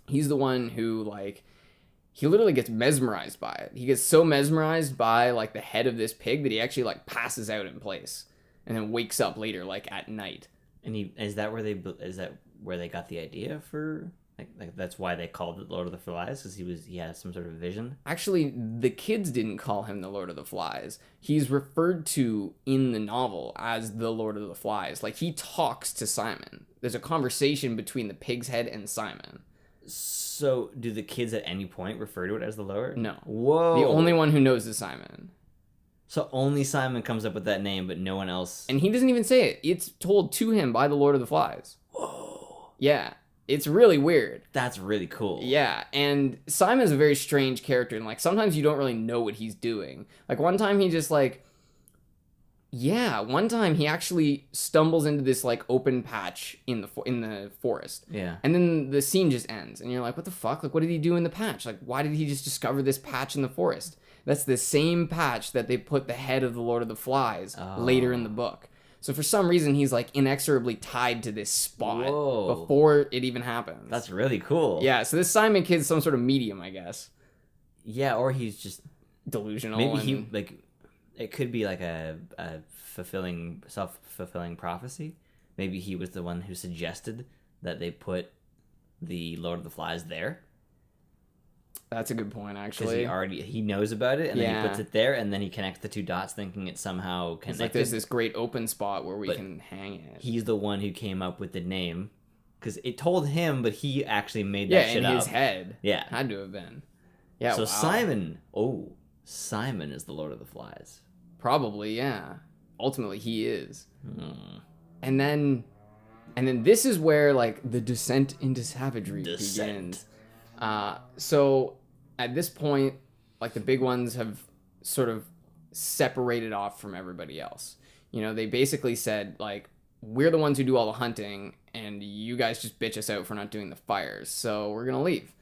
[SPEAKER 1] he's the one who like he literally gets mesmerized by it. He gets so mesmerized by like the head of this pig that he actually like passes out in place, and then wakes up later like at night.
[SPEAKER 2] And is that where they got the idea for? Like that's why they called it Lord of the Flies, because he had some sort of vision.
[SPEAKER 1] Actually, the kids didn't call him the Lord of the Flies. He's referred to in the novel as the Lord of the Flies. Like he talks to Simon. There's a conversation between the pig's head and Simon.
[SPEAKER 2] So, do the kids at any point refer to it as the Lord?
[SPEAKER 1] No.
[SPEAKER 2] Whoa.
[SPEAKER 1] The only one who knows is Simon.
[SPEAKER 2] So only Simon comes up with that name, but no one else.
[SPEAKER 1] And he doesn't even say it. It's told to him by the Lord of the Flies.
[SPEAKER 2] Whoa.
[SPEAKER 1] Yeah. It's really weird.
[SPEAKER 2] That's really cool.
[SPEAKER 1] Yeah, and Simon's a very strange character, and like sometimes you don't really know what he's doing. Like one time he just like, one time he actually stumbles into this like open patch in the forest.
[SPEAKER 2] Yeah.
[SPEAKER 1] And then the scene just ends, and you're like, what the fuck? Like, what did he do in the patch? Like, why did he just discover this patch in the forest? That's the same patch that they put the head of the Lord of the Flies later in the book. So for some reason, he's like inexorably tied to this spot before it even happens.
[SPEAKER 2] That's really cool.
[SPEAKER 1] Yeah, so this Simon kid's some sort of medium, I guess.
[SPEAKER 2] Yeah, or he's just
[SPEAKER 1] delusional.
[SPEAKER 2] Maybe it could be like a self-fulfilling prophecy. Maybe he was the one who suggested that they put the Lord of the Flies there.
[SPEAKER 1] That's a good point, actually.
[SPEAKER 2] Because he knows about it, and then he puts it there, and then he connects the two dots, thinking it's somehow connected.
[SPEAKER 1] It's like there's this great open spot where we can hang it.
[SPEAKER 2] He's the one who came up with the name, because it told him, but he actually made that shit up.
[SPEAKER 1] Yeah, in his head.
[SPEAKER 2] Yeah.
[SPEAKER 1] Had to have been. Yeah,
[SPEAKER 2] so Simon is the Lord of the Flies.
[SPEAKER 1] Probably, yeah. Ultimately, he is. And then this is where, like, the descent into savagery begins. So at this point, like the big ones have sort of separated off from everybody else. They basically said like, we're the ones who do all the hunting and you guys just bitch us out for not doing the fires. So we're going to leave.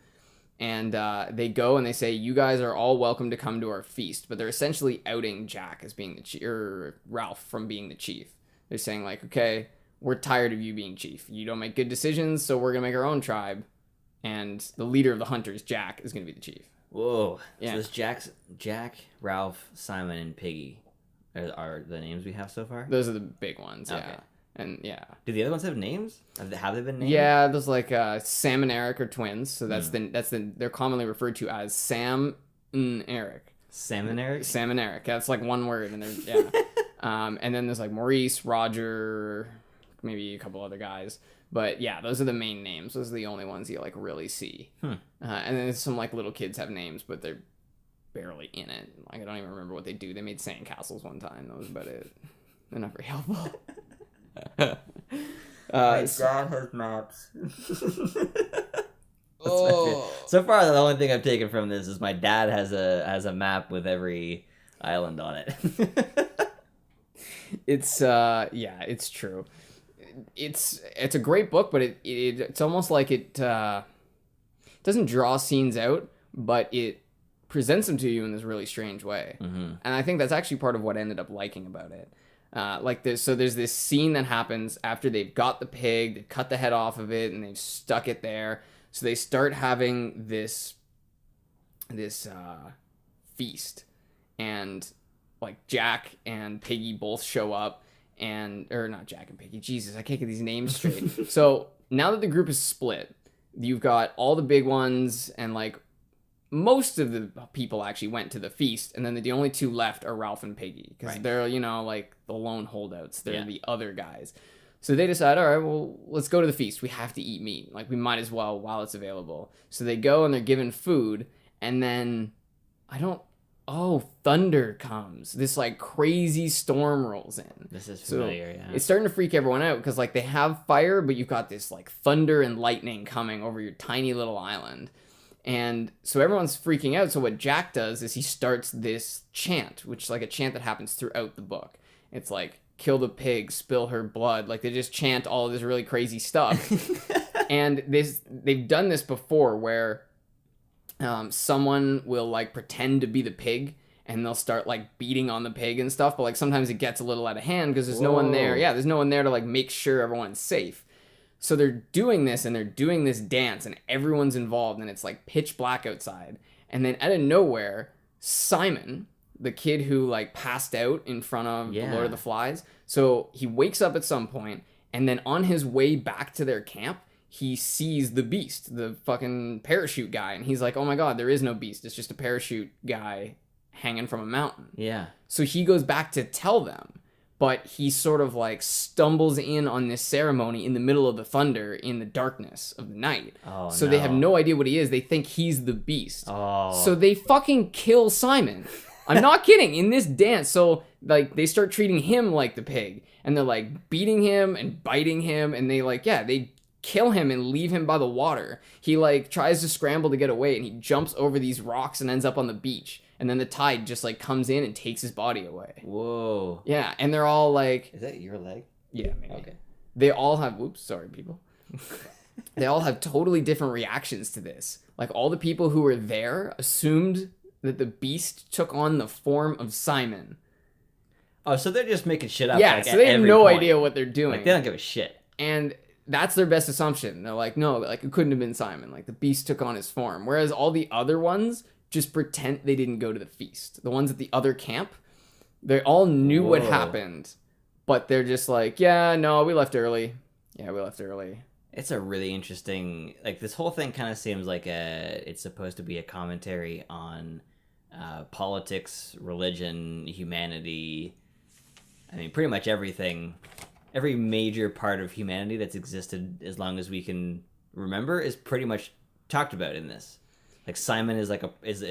[SPEAKER 1] And they go and they say, you guys are all welcome to come to our feast. But they're essentially outing Jack as being the chief, or Ralph from being the chief. They're saying like, okay, we're tired of you being chief. You don't make good decisions. So we're going to make our own tribe. And the leader of the hunters, Jack, is going to be the chief.
[SPEAKER 2] Whoa.
[SPEAKER 1] Yeah.
[SPEAKER 2] So this Jack, Ralph, Simon, and Piggy are the names we have so far?
[SPEAKER 1] Those are the big ones, yeah.
[SPEAKER 2] Okay.
[SPEAKER 1] And yeah.
[SPEAKER 2] Do the other ones have names? Have they been named?
[SPEAKER 1] Yeah, there's like Sam and Eric are twins, so they're commonly referred to as Sam and Eric.
[SPEAKER 2] Sam and Eric?
[SPEAKER 1] Sam and Eric. That's like one word, and they're and then there's like Maurice, Roger, maybe a couple other guys. But yeah, those are the main names. Those are the only ones you like really see. And then some like little kids have names, but they're barely in it. Like I don't even remember what they do. They made sandcastles one time. That was about it. They're not very helpful.
[SPEAKER 2] My dad has maps. So far, the only thing I've taken from this is my dad has a map with every island on it.
[SPEAKER 1] It's it's true. It's a great book, but it's almost like it doesn't draw scenes out, but it presents them to you in this really strange way. And I think that's actually part of what I ended up liking about it. There's this scene that happens after they've got the pig, they've cut the head off of it, and they've stuck it there. So they start having this feast, and like Jack and Piggy both show up, or not Jack and Piggy. Jesus, I can't get these names straight. So now that the group is split, you've got all the big ones, and like most of the people actually went to the feast, and then the only two left are Ralph and Piggy, because they're, like the lone holdouts. They're the other guys. So they decide, all right, well, let's go to the feast. We have to eat meat. Like, we might as well while it's available. So they go and they're given food, and then thunder comes. This like crazy storm rolls in.
[SPEAKER 2] This is familiar, yeah.
[SPEAKER 1] It's starting to freak everyone out because like they have fire, but you've got this like thunder and lightning coming over your tiny little island. And so everyone's freaking out. So what Jack does is he starts this chant, which is like a chant that happens throughout the book. It's like, kill the pig, spill her blood. Like they just chant all of this really crazy stuff. And they've done this before where someone will like pretend to be the pig, and they'll start like beating on the pig and stuff. But like sometimes it gets a little out of hand because there's no one there. Yeah, there's no one there to like make sure everyone's safe. So they're doing this, and they're doing this dance, and everyone's involved, and it's like pitch black outside. And then out of nowhere, Simon, the kid who like passed out in front of the Lord of the Flies, so he wakes up at some point, and then on his way back to their camp, he sees the beast, the fucking parachute guy, and he's like, oh my god, there is no beast, it's just a parachute guy hanging from a mountain. Yeah. So he goes back to tell them, but he sort of like stumbles in on this ceremony in the middle of the thunder in the darkness of the night. So they have no idea what he is. They think he's the beast. So they fucking kill Simon. I'm not kidding. In this dance, so like they start treating him like the pig, and they're like beating him and biting him, and they kill him and leave him by the water. He like tries to scramble to get away, and he jumps over these rocks and ends up on the beach. And then the tide just like comes in and takes his body away. Whoa. Yeah, and they're all like...
[SPEAKER 2] Is that your leg?
[SPEAKER 1] Yeah, maybe. Okay. They all have... Whoops, sorry, people. They all have totally different reactions to this. Like, all the people who were there assumed that the beast took on the form of Simon.
[SPEAKER 2] Oh, so they're just making shit up.
[SPEAKER 1] Yeah,
[SPEAKER 2] like,
[SPEAKER 1] so they have no idea what they're doing.
[SPEAKER 2] Like, they don't give a shit.
[SPEAKER 1] And that's their best assumption. They're like, no, like, it couldn't have been Simon. Like, the beast took on his form. Whereas all the other ones just pretend they didn't go to the feast. The ones at the other camp, they all knew what happened, but they're just like, yeah, no, we left early. Yeah, we left early.
[SPEAKER 2] It's a really interesting, like, this whole thing kind of seems like it's supposed to be a commentary on politics, religion, humanity. I mean, pretty much everything, every major part of humanity that's existed as long as we can remember is pretty much talked about in this. Like Simon is like is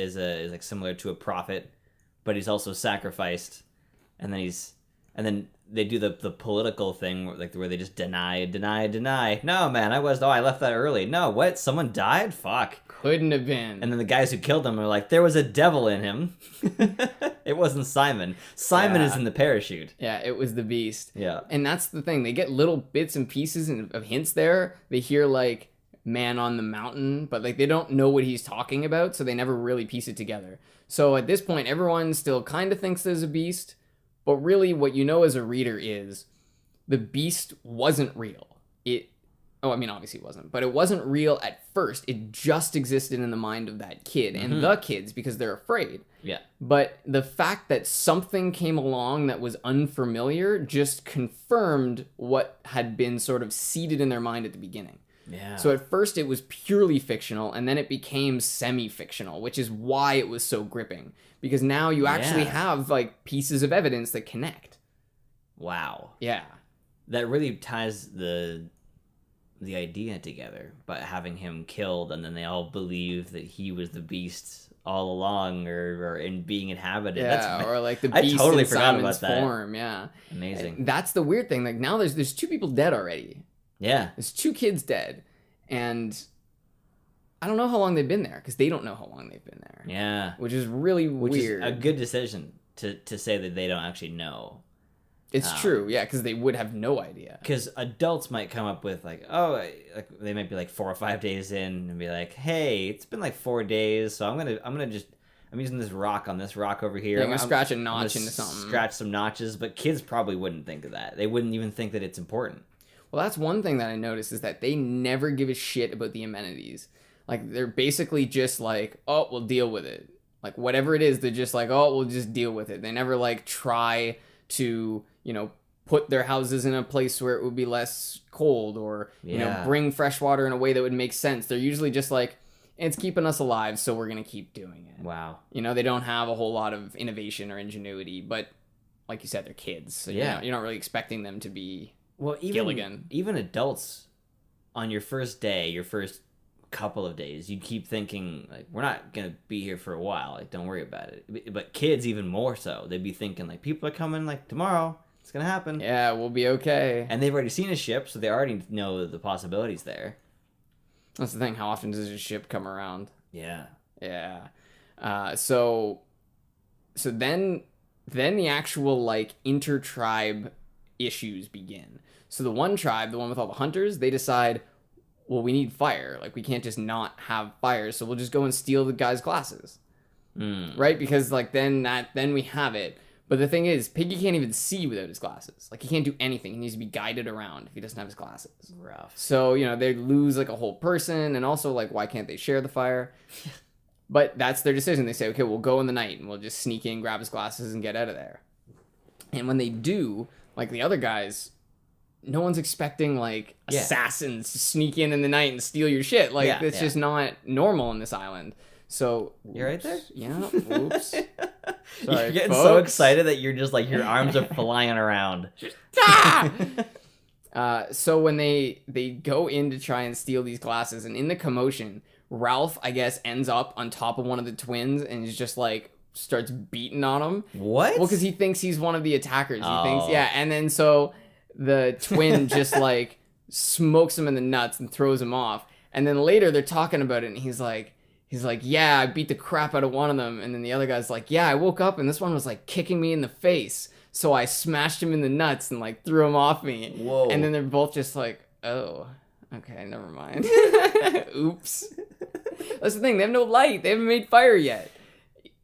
[SPEAKER 2] like similar to a prophet, but he's also sacrificed, and then they do the political thing like where they just deny. No, man, I left that early. No, what? Someone died? Fuck.
[SPEAKER 1] Couldn't have been.
[SPEAKER 2] And then the guys who killed him are like, there was a devil in him. It wasn't Simon. Simon is in the parachute.
[SPEAKER 1] Yeah, it was the beast.
[SPEAKER 2] Yeah.
[SPEAKER 1] And that's the thing. They get little bits and pieces of hints there. They hear like man on the mountain, but like they don't know what he's talking about, so they never really piece it together. So at this point, everyone still kind of thinks there's a beast, but really what you know as a reader is the beast wasn't real. Obviously it wasn't, but it wasn't real at first. It just existed in the mind of that kid and the kids because they're afraid.
[SPEAKER 2] Yeah.
[SPEAKER 1] But the fact that something came along that was unfamiliar just confirmed what had been sort of seeded in their mind at the beginning.
[SPEAKER 2] Yeah.
[SPEAKER 1] So at first it was purely fictional, and then it became semi-fictional, which is why it was so gripping. Because now you actually have, like, pieces of evidence that connect.
[SPEAKER 2] Wow.
[SPEAKER 1] Yeah.
[SPEAKER 2] That really ties the idea together, but having him killed, and then they all believe that he was the beast all along, or in being inhabited.
[SPEAKER 1] Yeah, or like the
[SPEAKER 2] I
[SPEAKER 1] beast
[SPEAKER 2] totally
[SPEAKER 1] in
[SPEAKER 2] forgot
[SPEAKER 1] Simon's
[SPEAKER 2] about that.
[SPEAKER 1] form. Yeah.
[SPEAKER 2] Amazing.
[SPEAKER 1] And that's the weird thing. Like, now there's 2 people dead already.
[SPEAKER 2] Yeah.
[SPEAKER 1] There's 2 kids dead, and I don't know how long they've been there, because they don't know how long they've been there.
[SPEAKER 2] Yeah.
[SPEAKER 1] Which is really weird.
[SPEAKER 2] Is a good decision to say that they don't actually know.
[SPEAKER 1] It's true, yeah, because they would have no idea.
[SPEAKER 2] Because adults might come up with, like, like they might be like 4 or 5 days in and be like, hey, it's been like 4 days, so I'm using this rock on this rock over here.
[SPEAKER 1] Yeah, I'm gonna scratch a notch into something.
[SPEAKER 2] Scratch some notches, but kids probably wouldn't think of that. They wouldn't even think that it's important.
[SPEAKER 1] Well, that's one thing that I noticed, is that they never give a shit about the amenities. Like, they're basically just like, oh, we'll deal with it. Like, whatever it is, they're just like, oh, we'll just deal with it. They never, like, try to, put their houses in a place where it would be less cold, or, bring fresh water in a way that would make sense. They're usually just like, it's keeping us alive, so we're going to keep doing it.
[SPEAKER 2] Wow.
[SPEAKER 1] They don't have a whole lot of innovation or ingenuity, but like you said, they're kids. So you're not really expecting them to be
[SPEAKER 2] even adults, on your first day, your first couple of days, you'd keep thinking, like, we're not going to be here for a while. Like, don't worry about it. But kids, even more so, they'd be thinking, like, people are coming, like, tomorrow. It's going to happen.
[SPEAKER 1] Yeah, we'll be okay.
[SPEAKER 2] And they've already seen a ship, so they already know the possibilities there.
[SPEAKER 1] That's the thing. How often does a ship come around?
[SPEAKER 2] Yeah.
[SPEAKER 1] Yeah. So then the actual, like, inter-tribe issues begin. So the one tribe, the one with all the hunters, they decide, well, we need fire. Like, we can't just not have fire, so we'll just go and steal the guy's glasses. Right? Because, like, then we have it. But the thing is, Piggy can't even see without his glasses. Like, he can't do anything. He needs to be guided around if he doesn't have his glasses.
[SPEAKER 2] Rough.
[SPEAKER 1] So, they lose, like, a whole person, and also, like, why can't they share the fire? But that's their decision. They say, okay, we'll go in the night, and we'll just sneak in, grab his glasses, and get out of there. And when they do, like, the other guys, no one's expecting, like, assassins to sneak in the night and steal your shit. Like, it's just not normal in this island. So,
[SPEAKER 2] you're right there?
[SPEAKER 1] Yeah, oops. Sorry,
[SPEAKER 2] you're getting
[SPEAKER 1] folks.
[SPEAKER 2] so excited that you're just, like, your arms are flying around.
[SPEAKER 1] So when they go in to try and steal these glasses, and in the commotion, Ralph, I guess, ends up on top of one of the twins and is just, like, starts beating on him.
[SPEAKER 2] What?
[SPEAKER 1] Well, because he thinks he's one of the attackers. He thinks, and then so the twin just, like, smokes him in the nuts and throws him off. And then later they're talking about it, and he's like, yeah, I beat the crap out of one of them. And then the other guy's like, yeah, I woke up and this one was, like, kicking me in the face. So I smashed him in the nuts and, like, threw him off me.
[SPEAKER 2] Whoa.
[SPEAKER 1] And then they're both just like, oh, okay, never mind. Oops. That's the thing. They have no light. They haven't made fire yet.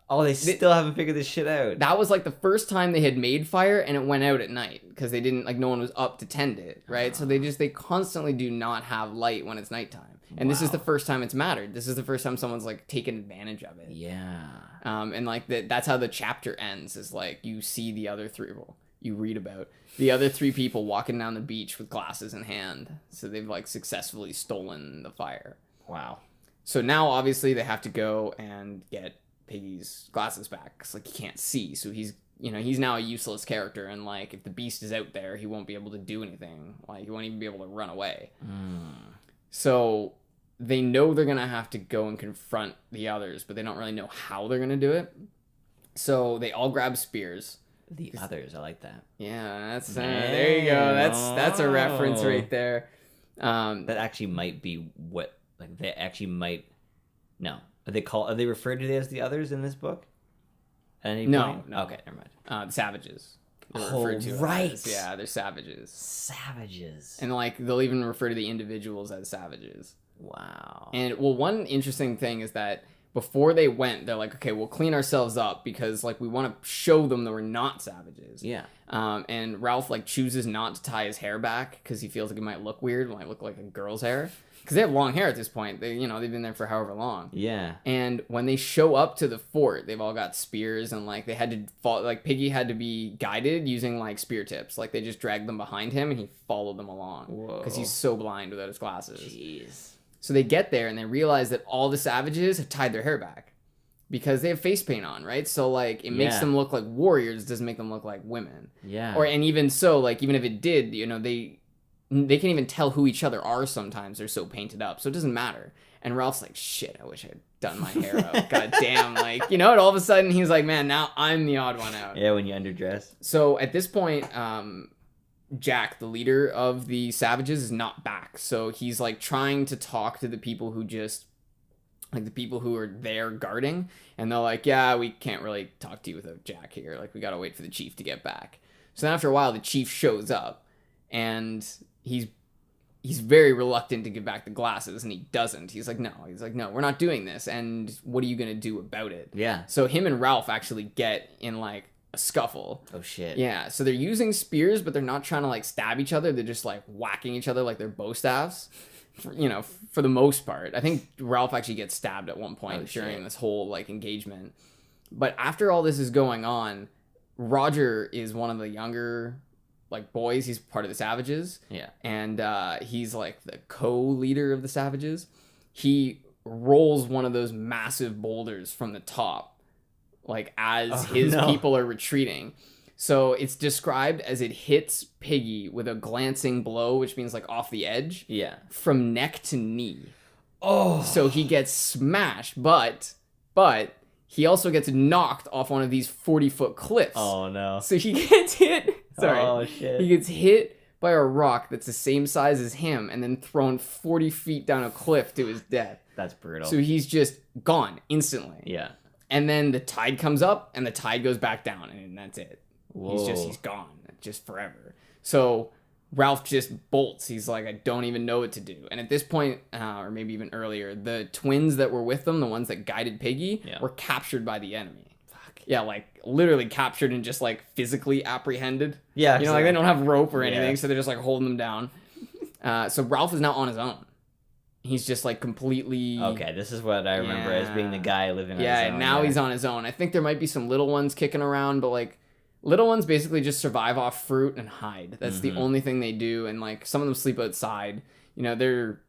[SPEAKER 2] Oh, they still haven't figured this shit out.
[SPEAKER 1] That was, like, the first time they had made fire, and it went out at night because they didn't, like, no one was up to tend it, right? So they constantly do not have light when it's nighttime. And this is the first time it's mattered. This is the first time someone's, like, taken advantage of it.
[SPEAKER 2] Yeah.
[SPEAKER 1] And, like, that's how the chapter ends, is, like, you see the other three, well, you read about the other 3 people walking down the beach with glasses in hand. So they've, like, successfully stolen the fire.
[SPEAKER 2] Wow.
[SPEAKER 1] So now, obviously, they have to go and get Piggy's glasses back, because, like, he can't see. So he's now a useless character, and, like, if the beast is out there, he won't be able to do anything. Like, he won't even be able to run away. So they know they're going to have to go and confront the others, but they don't really know how they're going to do it. So they all grab spears.
[SPEAKER 2] The others, I like that.
[SPEAKER 1] Yeah, that's there you go. That's a reference right there.
[SPEAKER 2] That actually might be what, like, they actually might. No, are they referred to as the others in this book? At any point?
[SPEAKER 1] No.
[SPEAKER 2] Okay, never mind.
[SPEAKER 1] The savages. They're
[SPEAKER 2] referred to right.
[SPEAKER 1] Yeah, they're savages.
[SPEAKER 2] Savages.
[SPEAKER 1] And, like, they'll even refer to the individuals as savages.
[SPEAKER 2] Wow.
[SPEAKER 1] And, well, one interesting thing is that before they went, they're like, okay, we'll clean ourselves up because like we want to show them that we're not savages.
[SPEAKER 2] Yeah.
[SPEAKER 1] And Ralph like chooses not to tie his hair back because he feels like it might look weird, it might look like a girl's hair. Because they have long hair at this point. They, you know, they've been there for however long.
[SPEAKER 2] Yeah.
[SPEAKER 1] And when they show up to the fort, they've all got spears and like they had to fall. Like Piggy had to be guided using like spear tips. Like they just dragged them behind him and he followed them along because he's so blind without his glasses.
[SPEAKER 2] Jeez.
[SPEAKER 1] So they get there and they realize that all the savages have tied their hair back because they have face paint on, right? So like it makes them look like warriors, doesn't make them look like women.
[SPEAKER 2] Yeah.
[SPEAKER 1] And even so, like even if it did, you know, they can't even tell who each other are sometimes. They're so painted up. So it doesn't matter. And Ralph's like, shit, I wish I had done my hair up. God damn. Like, you know, and all of a sudden he's like, man, now I'm the odd one out.
[SPEAKER 2] Yeah, when you underdress.
[SPEAKER 1] So at this point, Jack, the leader of the savages, is not back. So he's like trying to talk to the people who just, like the people who are there guarding. And they're like, yeah, we can't really talk to you without Jack here. Like, we got to wait for the chief to get back. So then after a while, the chief shows up. And he's very reluctant to give back the glasses, and he doesn't. He's like, no, we're not doing this, and what are you gonna do about it?
[SPEAKER 2] Yeah.
[SPEAKER 1] So him and Ralph actually get in like a scuffle.
[SPEAKER 2] Oh shit.
[SPEAKER 1] Yeah. So they're using spears, but they're not trying to like stab each other. They're just like whacking each other like they're bow staffs. You know, for the most part. I think Ralph actually gets stabbed at one point during this whole like engagement. But after all this is going on, Roger is one of the younger like boys. He's part of the savages.
[SPEAKER 2] Yeah. And
[SPEAKER 1] he's like the co-leader of the savages. He rolls one of those massive boulders from the top, like as his people are retreating. So it's described as it hits Piggy with a glancing blow, which means like off the edge.
[SPEAKER 2] Yeah.
[SPEAKER 1] From neck to knee.
[SPEAKER 2] Oh.
[SPEAKER 1] So he gets smashed, but he also gets knocked off one of these 40-foot cliffs.
[SPEAKER 2] Oh no.
[SPEAKER 1] So he gets hit. Sorry.
[SPEAKER 2] Oh shit.
[SPEAKER 1] He gets hit by a rock that's the same size as him and then thrown 40 feet down a cliff to his death.
[SPEAKER 2] That's brutal.
[SPEAKER 1] So he's just gone instantly.
[SPEAKER 2] Yeah.
[SPEAKER 1] And then the tide comes up and the tide goes back down and that's it.
[SPEAKER 2] Whoa.
[SPEAKER 1] He's gone just forever. So Ralph just bolts. He's like, I don't even know what to do. And at this point, or maybe even earlier, the twins that were with them, the ones that guided Piggy, were captured by the enemy. Yeah, like literally captured and just like physically apprehended.
[SPEAKER 2] Yeah.
[SPEAKER 1] You know, like they don't have rope or anything, so they're just like holding them down. So Ralph is now on his own. He's just like completely...
[SPEAKER 2] Okay, this is what I remember as being the guy living on his own.
[SPEAKER 1] Yeah, now he's on his own. I think there might be some little ones kicking around, but like little ones basically just survive off fruit and hide. That's the only thing they do. And like some of them sleep outside. You know, they're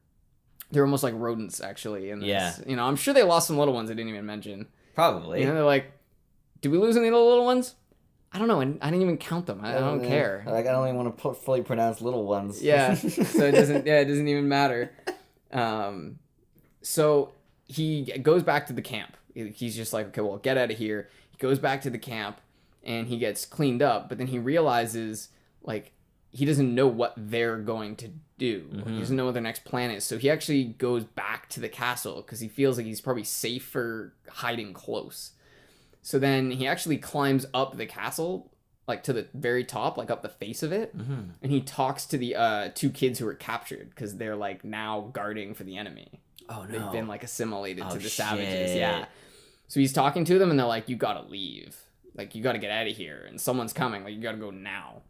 [SPEAKER 1] almost like rodents actually. And you know, I'm sure they lost some little ones I didn't even mention.
[SPEAKER 2] Probably.
[SPEAKER 1] You know, they're like, did we lose any little ones? I don't know. I didn't even count them. I don't care.
[SPEAKER 2] Like I don't even want to fully pronounce little ones.
[SPEAKER 1] Yeah. So it doesn't even matter. So he goes back to the camp. He's just like, okay, well, get out of here. He goes back to the camp and he gets cleaned up, but then he realizes like he doesn't know what they're going to do. He doesn't know what their next plan is. So he actually goes back to the castle because he feels like he's probably safer hiding close. So then he actually climbs up the castle, like to the very top, like up the face of it. And he talks to the two kids who were captured because they're like now guarding for the enemy.
[SPEAKER 2] Oh, no.
[SPEAKER 1] They've been like assimilated to the savages. Yeah. So he's talking to them and they're like, you gotta leave. Like, you gotta get out of here. And someone's coming. Like, you gotta go now.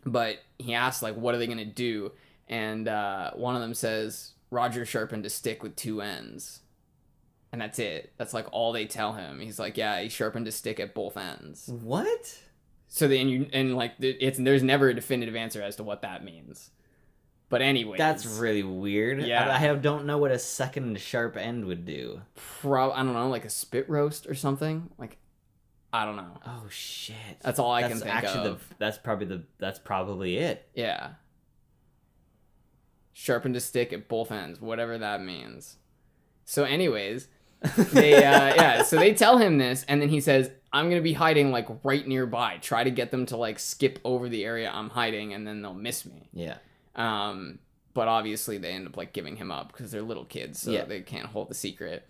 [SPEAKER 1] But he asks, like, what are they gonna do? And one of them says, Roger sharpened a stick with two ends. And that's it. That's like all they tell him. He's like, yeah, he sharpened a stick at both ends.
[SPEAKER 2] What?
[SPEAKER 1] So then there's never a definitive answer as to what that means. But anyways,
[SPEAKER 2] that's really weird.
[SPEAKER 1] Yeah,
[SPEAKER 2] I don't know what a second sharp end would do.
[SPEAKER 1] I don't know, like a spit roast or something. Like, I don't know.
[SPEAKER 2] Oh shit.
[SPEAKER 1] That's all I can think of.
[SPEAKER 2] That's probably it.
[SPEAKER 1] Yeah. Sharpened a stick at both ends, whatever that means. So anyways, so they tell him this, and then he says, I'm going to be hiding, like, right nearby. Try to get them to, like, skip over the area I'm hiding, and then they'll miss me.
[SPEAKER 2] Yeah.
[SPEAKER 1] But obviously they end up, like, giving him up, because they're little kids, so they can't hold the secret.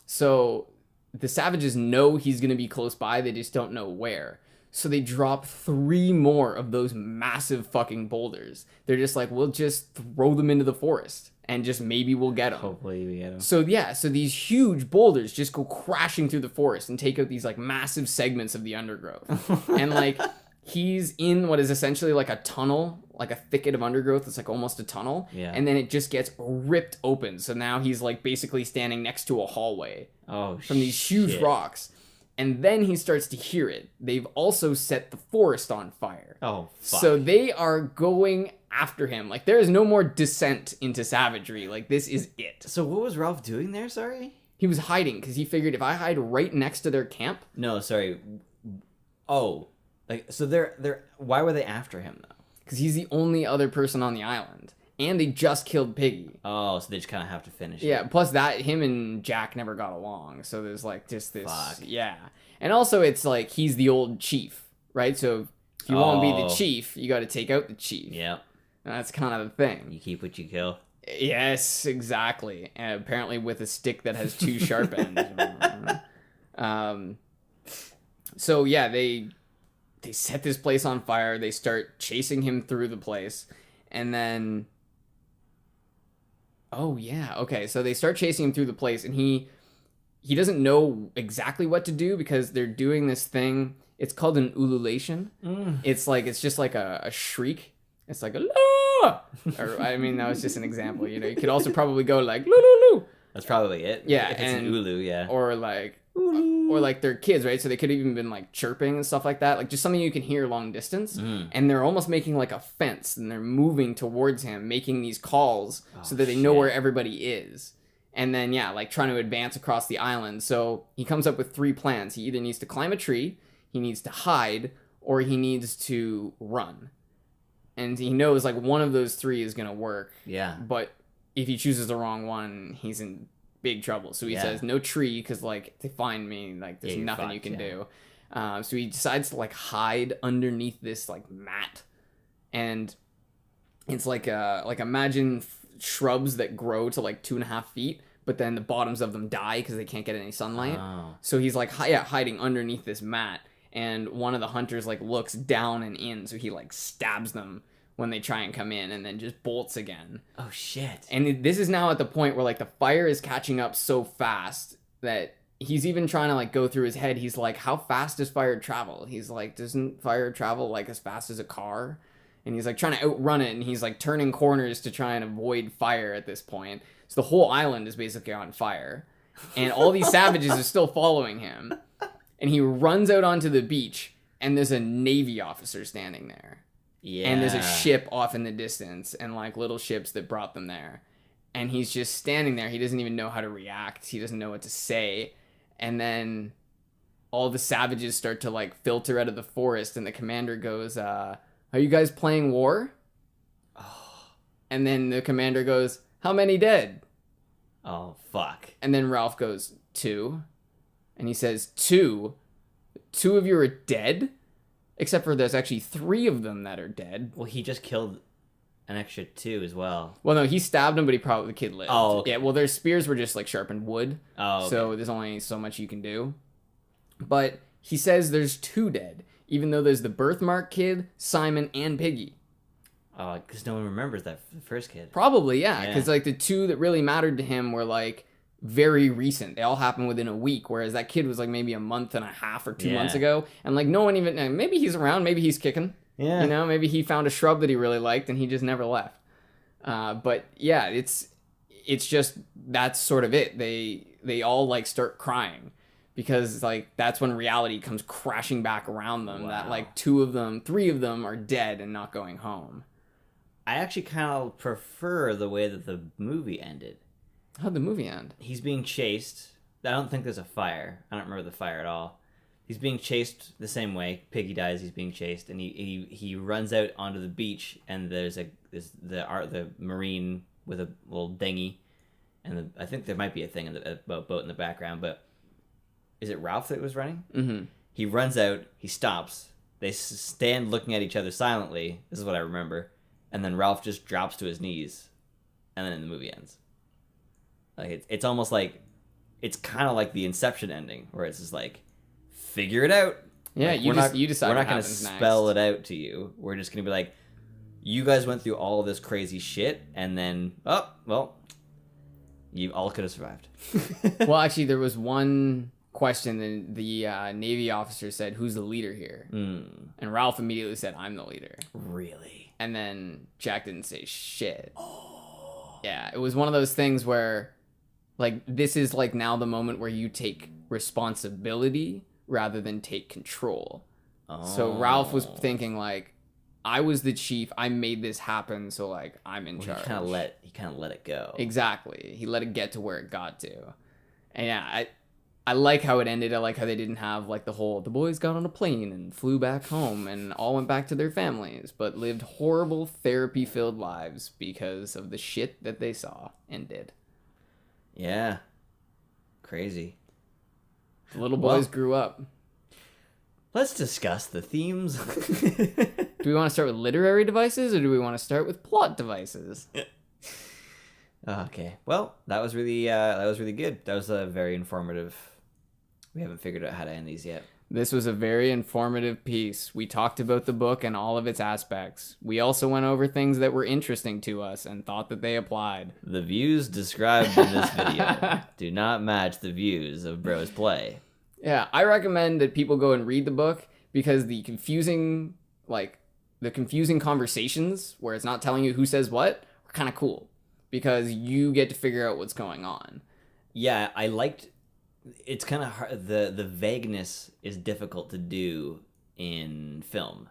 [SPEAKER 1] So the savages know he's going to be close by, they just don't know where. So they drop 3 more of those massive fucking boulders. They're just like, we'll just throw them into the forest. and just maybe we'll get him.
[SPEAKER 2] Hopefully we get him.
[SPEAKER 1] So yeah, so these huge boulders just go crashing through the forest and take out these like massive segments of the undergrowth. And like he's in what is essentially like a tunnel, like a thicket of undergrowth. It's like almost a tunnel.
[SPEAKER 2] Yeah.
[SPEAKER 1] And then it just gets ripped open. So now he's like basically standing next to a hallway from these huge rocks. And then he starts to hear it. They've also set the forest on fire.
[SPEAKER 2] Oh, fuck.
[SPEAKER 1] So they are going after him. Like, there is no more descent into savagery. Like, this is it.
[SPEAKER 2] So what was Ralph doing there, sorry?
[SPEAKER 1] He was hiding, because he figured if I hide right next to their camp...
[SPEAKER 2] No, sorry. Oh. Like, so they're... Why were they after him, though?
[SPEAKER 1] Because he's the only other person on the island. And they just killed Piggy.
[SPEAKER 2] Oh, so they just kind of have to finish it.
[SPEAKER 1] Yeah, plus that, him and Jack never got along. So there's, like, just this...
[SPEAKER 2] Fuck.
[SPEAKER 1] Yeah. And also, it's like, he's the old chief, right? So if you want to be the chief, you got to take out the chief.
[SPEAKER 2] Yeah.
[SPEAKER 1] That's kind of the thing.
[SPEAKER 2] You keep what you kill.
[SPEAKER 1] Yes, exactly. And apparently with a stick that has two sharp ends. So yeah, they set this place on fire. They start chasing him through the place. And then... Oh, yeah. Okay, so they start chasing him through the place, and he doesn't know exactly what to do because they're doing this thing. It's called an ululation. It's just like a shriek. It's like a la. Or I mean, that was just an example. You know, you could also probably go like loo.
[SPEAKER 2] That's probably it.
[SPEAKER 1] Yeah,
[SPEAKER 2] if it's an ulu, yeah.
[SPEAKER 1] Or like or like they're kids, right? So they could have even been like chirping and stuff like that, like just something you can hear long distance. And they're almost making like a fence, and they're moving towards him, making these calls so that they know where everybody is. And then yeah, like trying to advance across the island. So he comes up with 3 plans. He either needs to climb a tree, he needs to hide, or he needs to run. And he knows like one of those 3 is gonna work.
[SPEAKER 2] Yeah.
[SPEAKER 1] But if he chooses the wrong one, he's in big trouble. So he says no tree, because like if they find me, like there's nothing you can do. So he decides to like hide underneath this like mat, and it's like imagine shrubs that grow to like 2.5 feet, but then the bottoms of them die because they can't get any sunlight. So he's like hiding underneath this mat, and one of the hunters like looks down and in, so he like stabs them when they try and come in, and then just bolts again.
[SPEAKER 2] Oh, shit.
[SPEAKER 1] And this is now at the point where, like, the fire is catching up so fast that he's even trying to, like, go through his head. He's like, how fast does fire travel? He's like, doesn't fire travel, like, as fast as a car? And he's, like, trying to outrun it, and he's, like, turning corners to try and avoid fire at this point. So the whole island is basically on fire. And all these savages are still following him. And he runs out onto the beach, and there's a Navy officer standing there.
[SPEAKER 2] Yeah.
[SPEAKER 1] And there's a ship off in the distance, and like little ships that brought them there. And he's just standing there. He doesn't even know how to react. He doesn't know what to say. And then all the savages start to like filter out of the forest, and the commander goes, are you guys playing war? Oh. And then the commander goes, how many dead?
[SPEAKER 2] Oh, fuck.
[SPEAKER 1] And then Ralph goes, 2. And he says, 2? 2 of you are dead? Except for there's actually 3 of them that are dead.
[SPEAKER 2] Well, he just killed an extra 2 as well.
[SPEAKER 1] Well, no, he stabbed him, but the kid lived.
[SPEAKER 2] Oh, okay.
[SPEAKER 1] Yeah, well, their spears were just like sharpened wood.
[SPEAKER 2] Oh, okay.
[SPEAKER 1] So there's only so much you can do. But he says there's 2 dead, even though there's the birthmark kid, Simon, and Piggy.
[SPEAKER 2] Oh, because no one remembers that first kid.
[SPEAKER 1] Probably, yeah. Because like the 2 that really mattered to him were like very recent. They all happened within a week, whereas that kid was like maybe a month and a half or 2 months ago. And like no one even, maybe he's around, maybe he's kicking.
[SPEAKER 2] Yeah.
[SPEAKER 1] You know, maybe he found a shrub that he really liked and he just never left. But yeah, it's just, that's sort of it. They all like start crying because like that's when reality comes crashing back around them. Wow. That like 3 of them are dead and not going home.
[SPEAKER 2] I actually kind of prefer the way that the movie ended.
[SPEAKER 1] How'd the movie end?
[SPEAKER 2] He's being chased. I don't think there's a fire. I don't remember the fire at all. He's being chased the same way. Piggy dies. He's being chased, and he runs out onto the beach. And there's the marine with a little dinghy, and I think there might be a thing in the boat in the background. But is it Ralph that was running? Mm-hmm. He runs out. He stops. They stand looking at each other silently. This is what I remember. And then Ralph just drops to his knees, and then the movie ends. Like it's almost like, it's kind of like the Inception ending, where it's just like, figure it out.
[SPEAKER 1] Yeah,
[SPEAKER 2] like,
[SPEAKER 1] you decide.
[SPEAKER 2] We're not going to spell it out to you. We're just going to be like, you guys went through all this crazy shit, and then, oh, well, you all could have survived.
[SPEAKER 1] Well, actually, there was one question, and the Navy officer said, "Who's the leader here?" And Ralph immediately said, "I'm the leader."
[SPEAKER 2] Really?
[SPEAKER 1] And then Jack didn't say shit. Oh. Yeah, it was one of those things where, like, this is, like, now the moment where you take responsibility rather than take control. Oh. So Ralph was thinking, like, I was the chief. I made this happen, so, like, I'm in charge.
[SPEAKER 2] He kind of let it go.
[SPEAKER 1] Exactly. He let it get to where it got to. And yeah, I like how it ended. I like how they didn't have, like, the boys got on a plane and flew back home and all went back to their families, but lived horrible therapy-filled lives because of the shit that they saw and did.
[SPEAKER 2] Yeah. Crazy.
[SPEAKER 1] The little boys grew up.
[SPEAKER 2] Let's discuss the themes.
[SPEAKER 1] Do we want to start with literary devices, or do we want to start with plot devices?
[SPEAKER 2] Okay. Well, that was really good. That was a very informative. We haven't figured out how to end these yet.
[SPEAKER 1] This was a very informative piece. We talked about the book and all of its aspects. We also went over things that were interesting to us and thought that they applied.
[SPEAKER 2] The views described in this video do not match the views of Bros Play.
[SPEAKER 1] Yeah, I recommend that people go and read the book because the confusing conversations where it's not telling you who says what are kind of cool because you get to figure out what's going on.
[SPEAKER 2] Yeah, I liked. It's kind of hard. The vagueness is difficult to do in film.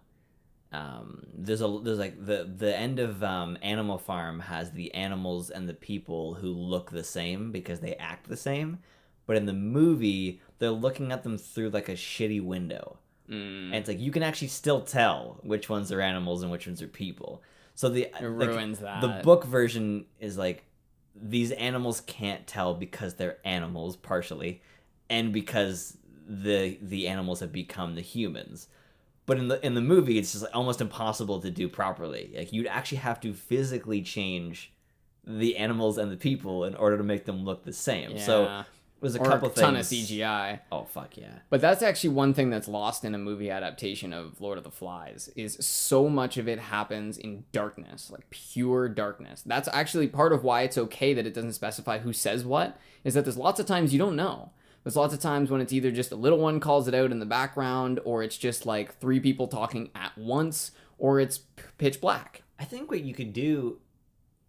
[SPEAKER 2] There's like the end of Animal Farm has the animals and the people who look the same because they act the same, but in the movie they're looking at them through like a shitty window, and it's like you can actually still tell which ones are animals and which ones are people. So it ruins that. The book version is like, these animals can't tell because they're animals partially, and because the animals have become the humans. But in the movie, it's just like almost impossible to do properly. Like, you'd actually have to physically change the animals and the people in order to make them look the same. Yeah. So it was a couple things.
[SPEAKER 1] Ton of CGI.
[SPEAKER 2] Oh fuck yeah!
[SPEAKER 1] But that's actually one thing that's lost in a movie adaptation of Lord of the Flies, is so much of it happens in darkness, like pure darkness. That's actually part of why it's okay that it doesn't specify who says what, is that there's lots of times you don't know. There's lots of times when it's either just a little one calls it out in the background, or it's just like three people talking at once, or it's pitch black.
[SPEAKER 2] I think what you could do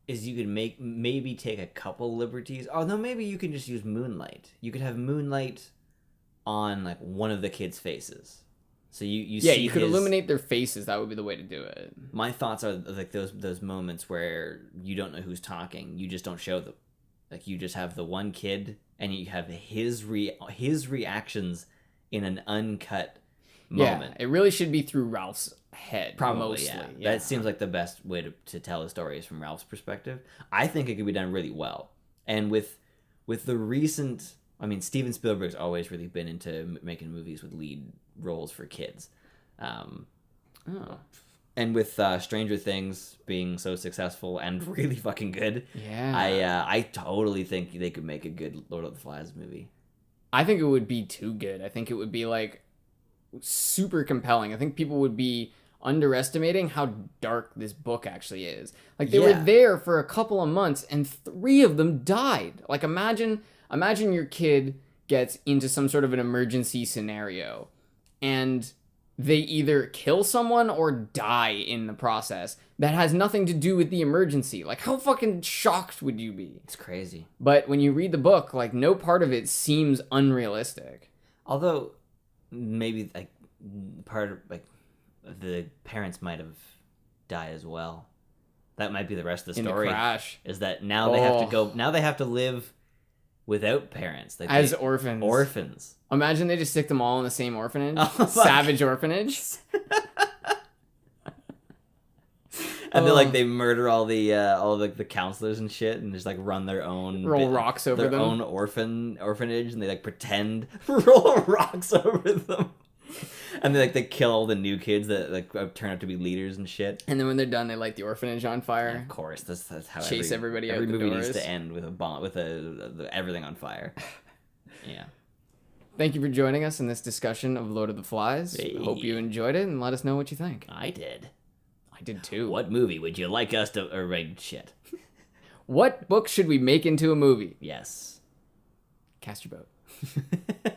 [SPEAKER 2] is you could maybe take a couple liberties. Oh no, maybe you can just use moonlight. You could have moonlight on like one of the kids' faces, so you see
[SPEAKER 1] you could illuminate their faces. That would be the way to do it.
[SPEAKER 2] My thoughts are like those moments where you don't know who's talking. You just don't show them. Like, you just have the one kid, and you have his reactions in an uncut moment.
[SPEAKER 1] Yeah, it really should be through Ralph's head.
[SPEAKER 2] Probably,
[SPEAKER 1] mostly.
[SPEAKER 2] Yeah. That seems like the best way to tell the stories from Ralph's perspective. I think it could be done really well. And with the recent... I mean, Steven Spielberg's always really been into making movies with lead roles for kids. And with Stranger Things being so successful and really fucking good, I totally think they could make a good Lord of the Flies movie.
[SPEAKER 1] I think it would be too good. I think it would be like super compelling. I think people would be underestimating how dark this book actually is. Like, they were there for a couple of months and 3 of them died. Like, imagine your kid gets into some sort of an emergency scenario and they either kill someone or die in the process. That has nothing to do with the emergency. Like, how fucking shocked would you be?
[SPEAKER 2] It's crazy.
[SPEAKER 1] But when you read the book, like, no part of it seems unrealistic.
[SPEAKER 2] Although, maybe, like, part of, like, the parents might have died as well. That might be the rest of the story.
[SPEAKER 1] In the crash.
[SPEAKER 2] Is that now they have to go... Now they have to live without parents. Like,
[SPEAKER 1] as orphans.
[SPEAKER 2] Orphans.
[SPEAKER 1] Imagine they just stick them all in the same orphanage. Oh, Savage orphanage.
[SPEAKER 2] And they murder all the counselors and shit, and just like run their own
[SPEAKER 1] rocks over
[SPEAKER 2] their own orphanage, and they like pretend roll rocks over them. And they kill all the new kids that like turn out to be leaders and shit.
[SPEAKER 1] And then when they're done, they light the orphanage on fire.
[SPEAKER 2] Yeah, of course, that's how
[SPEAKER 1] chase everybody out.
[SPEAKER 2] Every
[SPEAKER 1] the
[SPEAKER 2] movie
[SPEAKER 1] doors.
[SPEAKER 2] needs to end with a bomb, with everything on fire. Yeah.
[SPEAKER 1] Thank you for joining us in this discussion of Lord of the Flies. Hey. Hope you enjoyed it, and let us know what you think.
[SPEAKER 2] I did.
[SPEAKER 1] did too.
[SPEAKER 2] What movie would you like us to... Or, right, shit.
[SPEAKER 1] What book should we make into a movie?
[SPEAKER 2] Yes.
[SPEAKER 1] Cast your vote.